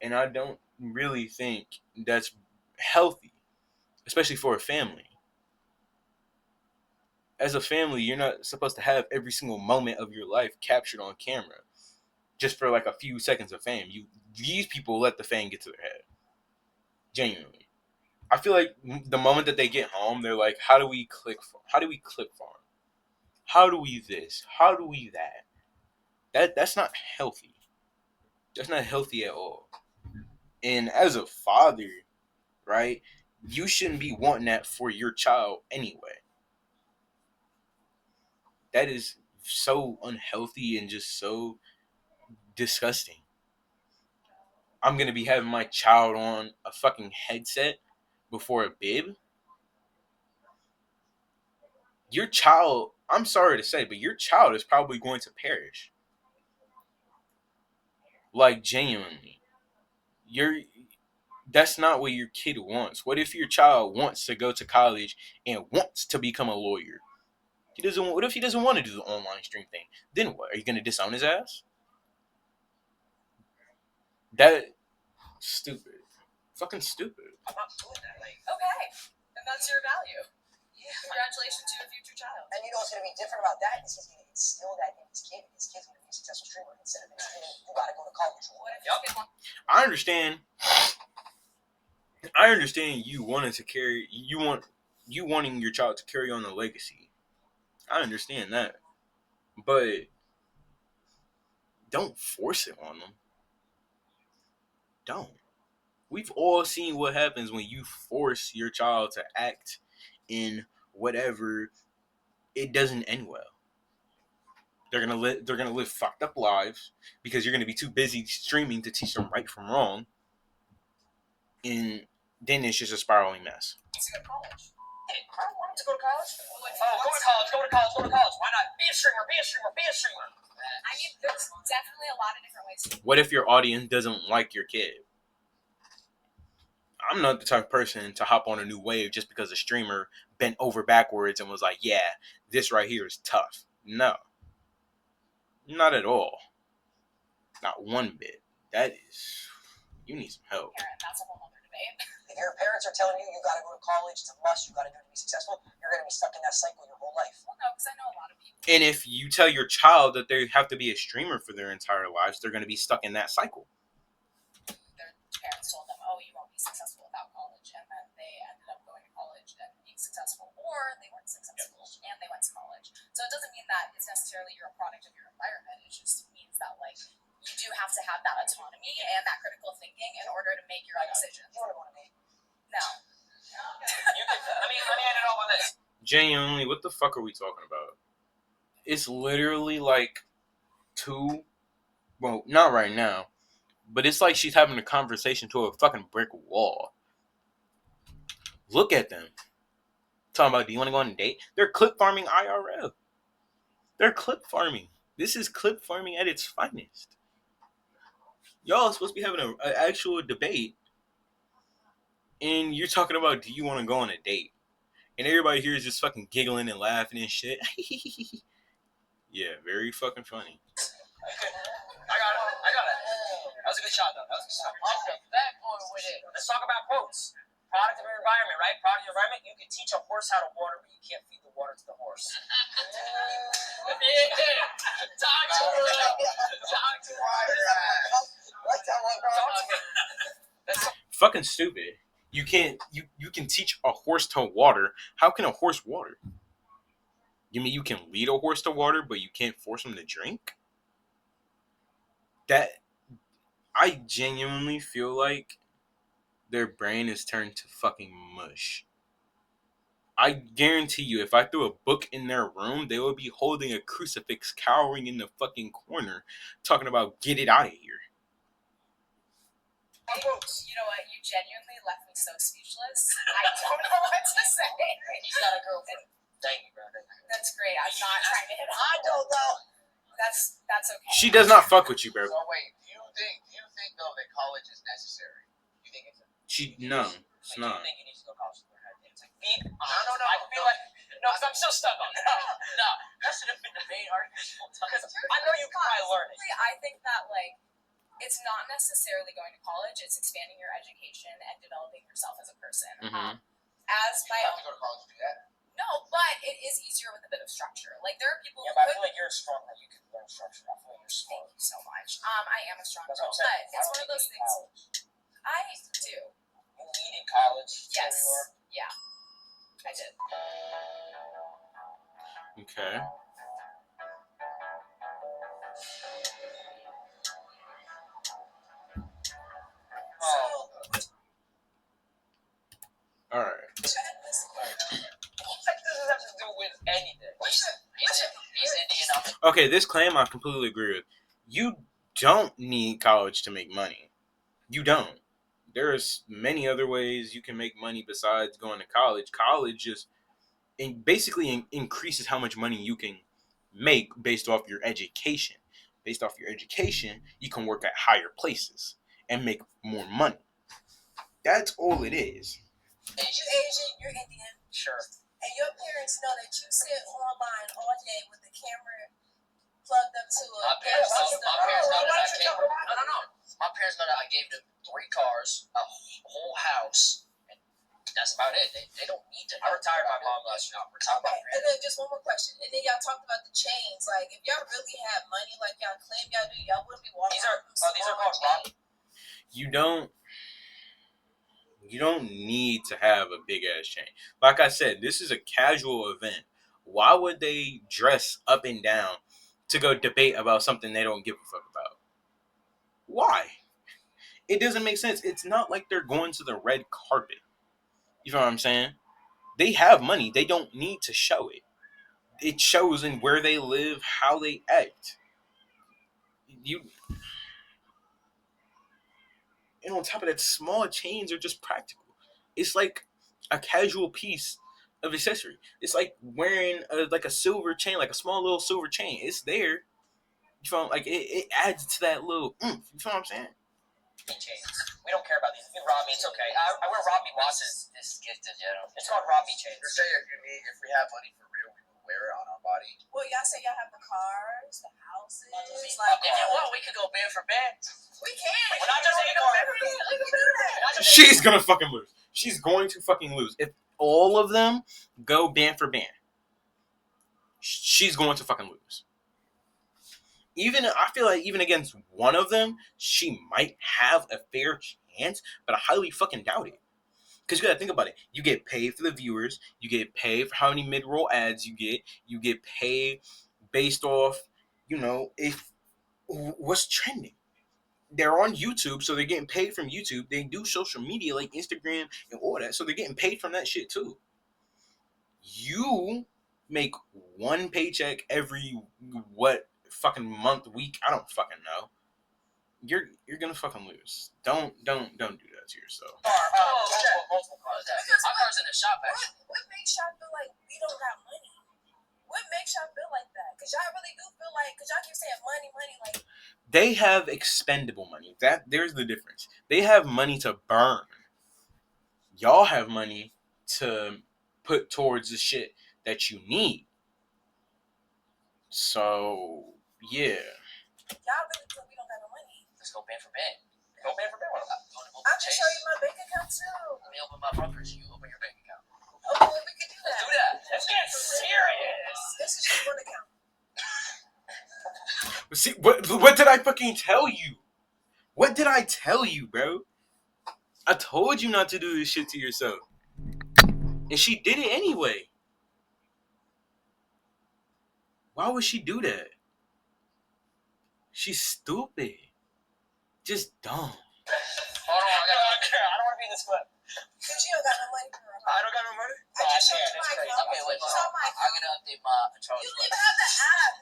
And I don't really think that's healthy. Especially for a family. As a family, you're not supposed to have every single moment of your life captured on camera. Just for like a few seconds of fame. These people let the fame get to their head. Genuinely. I feel like the moment that they get home, they're like, how do we click farm? How do we How do we this? How do we that? That's not healthy. That's not healthy at all. And as a father, right, you shouldn't be wanting that for your child anyway. That is so unhealthy and just so disgusting. I'm gonna be having my child on a fucking headset before a bib. Your child, I'm sorry to say, but your child is probably going to perish. Like, genuinely. That's not what your kid wants. What if your child wants to go to college and wants to become a lawyer? What if he doesn't want to do the online stream thing? Then what? Are you gonna disown his ass? That stupid. Fucking stupid. I'm not doing that. Like, Okay, and that's your value. Congratulations to your future child. And you know what's going to be different about that is he's going to instill that in his kid. His kid's going to be a successful streamer instead of instilling you got to go to college. What if your kid wants I understand. I understand you wanting your child to carry on the legacy. I understand that, but don't force it on them. Don't. We've all seen what happens when you force your child to act in whatever. It doesn't end well. They're gonna live fucked up lives because you're gonna be too busy streaming to teach them right from wrong, and then it's just a spiraling mess. to go to college? hey, I want him to go to college. What- Go to college. Go to college. Go to college. Why not? Be a streamer. Be a streamer. Be a streamer. I mean, there's definitely a lot of different ways to What if your audience doesn't like your kid? I'm not the type of person to hop on a new wave just because a streamer bent over backwards and was like, yeah, this right here is tough. No. Not at all. Not one bit. That is... You need some help. parent. That's a whole other debate. If your parents are telling you you got to go to college, it's a must, you got to do it to be successful, you're going to be stuck in that cycle your whole life. Well, no, because I know a lot of people. And if you tell your child that they have to be a streamer for their entire lives, they're going to be stuck in that cycle. Their parents told them, "Oh, you won't be successful without college," and then they ended up going to college and being successful, or they weren't successful and they went to college. So it doesn't mean that it's necessarily you're a product of your environment. It just means that like you do have to have that autonomy and that critical thinking in order to make your own decisions. You want to go to me? No. You can, I mean, let me end it all with this. Genuinely, what the fuck are we talking about? It's literally like two... Well, not right now. But it's like she's having a conversation to a fucking brick wall. Look at them. Talking about, do you want to go on a date? They're clip farming IRL. They're clip farming. This is clip farming at its finest. Y'all are supposed to be having an actual debate. And you're talking about, do you want to go on a date? And everybody here is just fucking giggling and laughing and shit. Yeah, very fucking funny. I got it. That was a good shot, though. That was a good shot. Off the back going with it. Let's talk about quotes. Product of your environment, right? Product of your environment. You can teach a horse how to water, but you can't feed the water to the horse. Talk to her. Talk to her. Like that one, bro. Talk to me. That's Fucking stupid. You can't. You can teach a horse to water. How can a horse water? You mean you can lead a horse to water, but you can't force him to drink? That... I genuinely feel like their brain is turned to fucking mush. I guarantee you, if I threw a book in their room, they would be holding a crucifix cowering in the fucking corner, talking about, get it out of here. quotes. You know what? You genuinely left me so speechless. I don't know what to say. He's got a girlfriend. Thank you, brother. That's great. I'm not trying to hit on. I don't know. That's okay. She does not fuck with you, bro. So wait, do you think though that college is necessary? You think it's No, it's Do not. you think you need to go to college to learn how to dance? Like, be honest. I feel like because I'm still stuck on it. No, that should have been the main argument. Because I know you can probably learn it. I think that like it's not necessarily going to college. It's expanding your education and developing yourself as a person. Mhm. As You my have own. to go to college to do that. No, but it is easier with a bit of structure. Like there are people Yeah, who but I could. feel like you're strong that you can learn structure. I feel like you're smart. Thank you so much. I am a strong That's girl, what I'm saying. but it's one of those things. I do. You needed college. Yes. So you are. Yeah. I did. Okay. Oh. All right. What does this have to do with anything? He's Indian. Okay, this claim I completely agree with. You don't need college to make money. You don't. There's many other ways you can make money besides going to college. College just basically increases how much money you can make based off your education. Based off your education, you can work at higher places and make more money. That's all it is. You Asian, you're Indian. Sure. and your parents know that you sit online all day with the camera plugged up to a My parents know system. that I gave no. My parents know that I gave them 3 cars, a whole house, and that's about it. They don't need to. I retired my mom last year. Okay, and then just one more question. And then y'all talked about the chains. Like, if y'all really had money like y'all claim y'all do, y'all wouldn't be walking. These are called Robbie. You don't need to have a big ass chain. Like I said, this is a casual event. Why would they dress up and down to go debate about something they don't give a fuck about? Why? It doesn't make sense. It's not like they're going to the red carpet. You know what I'm saying? They have money. They don't need to show it. It shows in where they live, how they act. And on top of that, small chains are just practical. It's like a casual piece of accessory. It's like wearing a silver chain, like a small little silver chain. It's there. You feel like it adds to that little oomph. You feel what I'm saying? Chains. We don't care about these. If you rob me, it's okay. I wear Robbie watches. This is gifted, It's called Robbie chains. You're saying if we have money for real, we would wear it on our body. Well, y'all say y'all have the cars, the houses. If Like, you want, we could go band for band. we can. We're not just We can do that. She's gonna fucking lose. She's going to fucking lose. If all of them go band for band, she's going to fucking lose. I feel like even against one of them, she might have a fair chance, but I highly fucking doubt it. Because you gotta think about it. You get paid for the viewers. You get paid for how many mid-roll ads you get. You get paid based off, if what's trending. They're on YouTube, so they're getting paid from YouTube. They do social media like Instagram and all that, so they're getting paid from that shit too. You make one paycheck every fucking month, week. I don't fucking know. You're gonna fucking lose. Don't do that to yourself. Multiple cars. My car's in the shop, actually. What makes y'all feel like we don't got money? What makes y'all feel like that? Because y'all really do feel like, because y'all keep saying money, like. They have expendable money. There's the difference. They have money to burn. Y'all have money to put towards the shit that you need. So, yeah. Y'all really feel we don't got no money. Let's go band for band. Go band for band. I can show you my bank account too. Let me open my brokerage. You open your bank account. Okay, we can do that. Let's do that. Let's get serious. This is just one account. See, what did I fucking tell you? What did I tell you, bro? I told you not to do this shit to yourself. And she did it anyway. Why would she do that? She's stupid. Just dumb. Hold on, I don't want to be in this clip. Because you don't got no money for her. I don't got no money? I just showed you my account. Okay, wait, It's on my I'm account. going to update my Charles. You don't even have the app.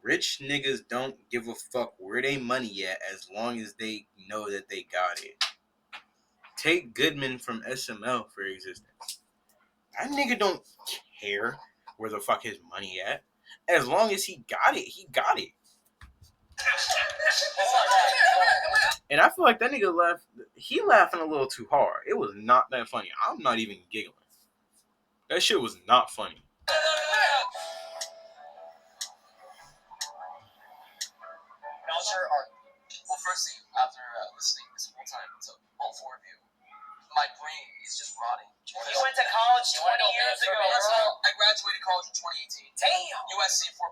Rich niggas don't give a fuck where they money at as long as they know that they got it. Take Goodman from SML for existence. That nigga don't care where the fuck his money at. As long as he got it, he got it. And I feel like that nigga laughing a little too hard. It was not that funny. I'm not even giggling. That shit was not funny. Well, firstly, after listening this whole time to all 4 of you, my brain is just rotting. You went to college 20 years ago, bro. I graduated college in 2018. Damn. USC 4.0.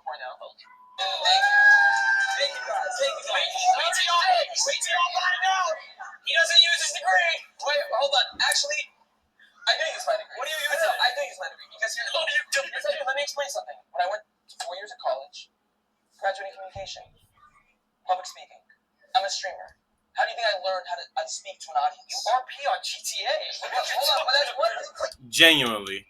Thank you guys. Wait till y'all find out. He doesn't use his degree. Wait, hold on. Actually, I do use my degree. What do you use? I do use my degree because let me explain something. When I went to 4 years of college, graduating communication, public speaking. I'm a streamer. How do you think I learned how to speak to an audience? You RP on GTA. Hold on, Genuinely.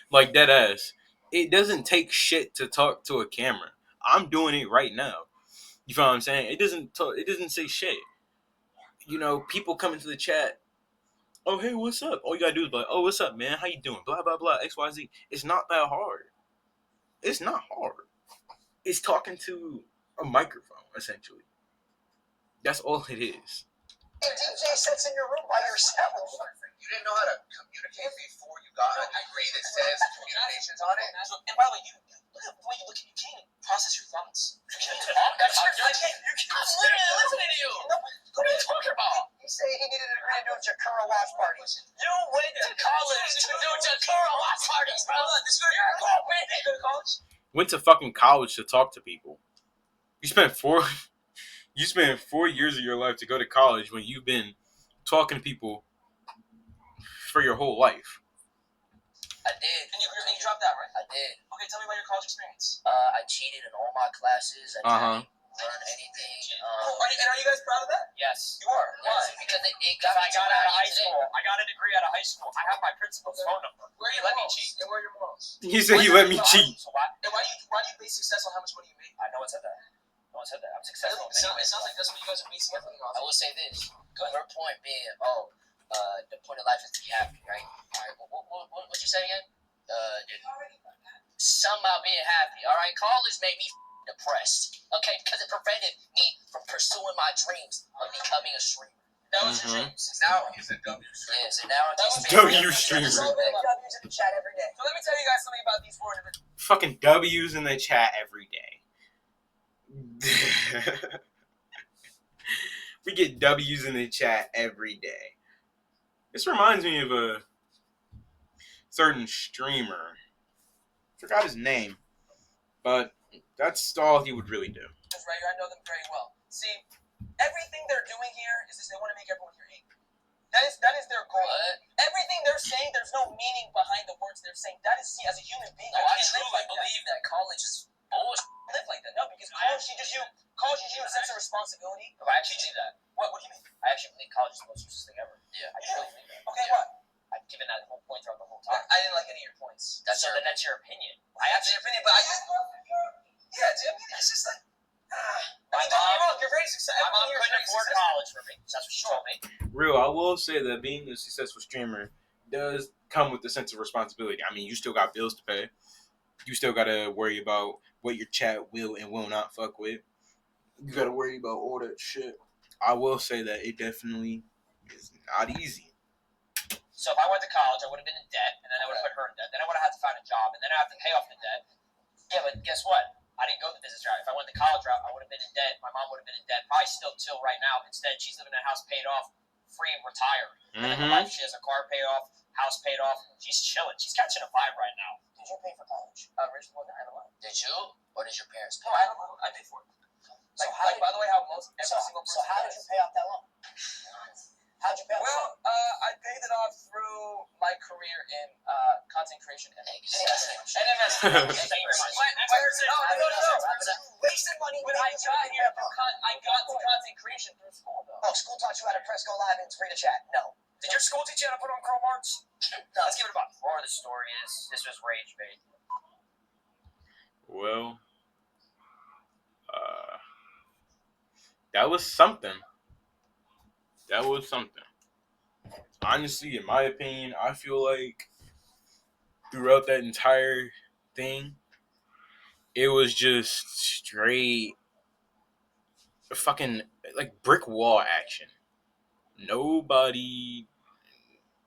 Like dead ass. It doesn't take shit to talk to a camera. I'm doing it right now. You feel what I'm saying? It doesn't say shit. People come into the chat. Oh, hey, what's up? All you gotta do is be like, oh, what's up, man? How you doing? Blah, blah, blah, XYZ. It's not that hard. It's not hard. It's talking to a microphone, essentially. That's all it is. DJ sits in your room by yourself. You didn't know how to communicate before you got a degree that says communications on it? And by the way, look at the way you look at you can't process your thoughts. You can't talk. That's your I'm literally listening to you. What are you talking about? He said he needed a degree to do Jakura watch parties. You went to college to do Jakura watch parties, bro. You're a cool man. You go to college? Went to fucking college to talk to people. You spent 4 years of your life to go to college when you've been talking to people for your whole life. I did. And you dropped out, right? I did. Okay, tell me about your college experience. I cheated in all my classes. I didn't learn anything. And are you guys proud of that? Yes. You are. Yes, Why? because it got I me to got where out of I am high today. school. I got a degree out of high school. I have my principal's phone number. Where are He your let me morals? cheat. And where are your morals? He said he let me cheat. So why do you base success on how much money you make? No one said that. No one said that. I'm successful. It sounds like that's what you guys are basing everything off. I will say this. Go ahead. Her point being, the point of life is to be happy, right? All right. What you say again? Something about being happy. All right. College made me depressed. Okay, because it prevented me from pursuing my dreams of becoming a streamer. That was your dreams. Now he's a W streamer. Yes, and now I'm That just was W streamer. So many W's in the chat every day. So let me tell you guys something about these four individuals. Fucking W's in the chat every day. We get W's in the chat every day. This reminds me of a certain streamer. Forgot his name, but that's all he would really do. Right here, I know them very well. See, everything they're doing here is they want to make everyone here angry. That is their goal. What? Everything they're saying, there's no meaning behind the words they're saying. That is, see, as a human being, No, I can't live truly like believe that college is bullshit. Live like that. No, because college teaches you a sense of responsibility. I actually do that. What do you mean? I actually believe college is the most useless thing ever. Yeah, I truly believe that. Okay, Yeah. what? I've given that whole point throughout the whole time. I didn't like any of your points. That's your opinion. I have your opinion, but yeah, dude, I mean, it's just like, I mean, don't get me wrong, you're very successful. My mom couldn't afford college for me. That's what she told me. Real, I will say that being a successful streamer does come with a sense of responsibility. I mean, you still got bills to pay. You still got to worry about what your chat will and will not fuck with. You got to worry about all that shit. I will say that it definitely is not easy. So if I went to college, I would have been in debt, and then I would have put her in debt. Then I would have had to find a job, and then I have to pay off the debt. Yeah, but guess what? I didn't go the business route. If I went the college route, I would have been in debt. My mom would have been in debt, probably still till right now. Instead, she's living in a house paid off, free and retired. And in her life, she has a car paid off, house paid off. She's chilling. She's catching a vibe right now. Did you pay for college? Original, I don't know. Did you? Or did your parents pay? No, I don't know. I paid for it. So By the way, how most every single person. So how did you pay off that loan? How'd you pay off Well, I paid it off through my career in content creation and Exactly. investment. Thank you very much. No. Wasted money When I got here, I got to content creation through school, though. Oh, school taught you how to press go live and read a chat. No. Did your school teach you how to put on curl marks? No. Let's give it a buck. Moral of the story is this was rage bait. Well, that was something. That was something. Honestly, in my opinion, I feel like throughout that entire thing, it was just straight fucking like brick wall action. Nobody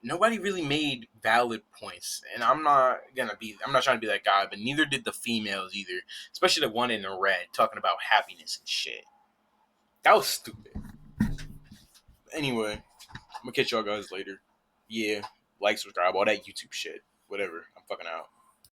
really made valid points. And I'm not trying to be that guy, but neither did the females either. Especially the one in the red talking about happiness and shit. That was stupid. Anyway, I'm gonna catch y'all guys later. Yeah, like, subscribe, all that YouTube shit. Whatever. I'm fucking out.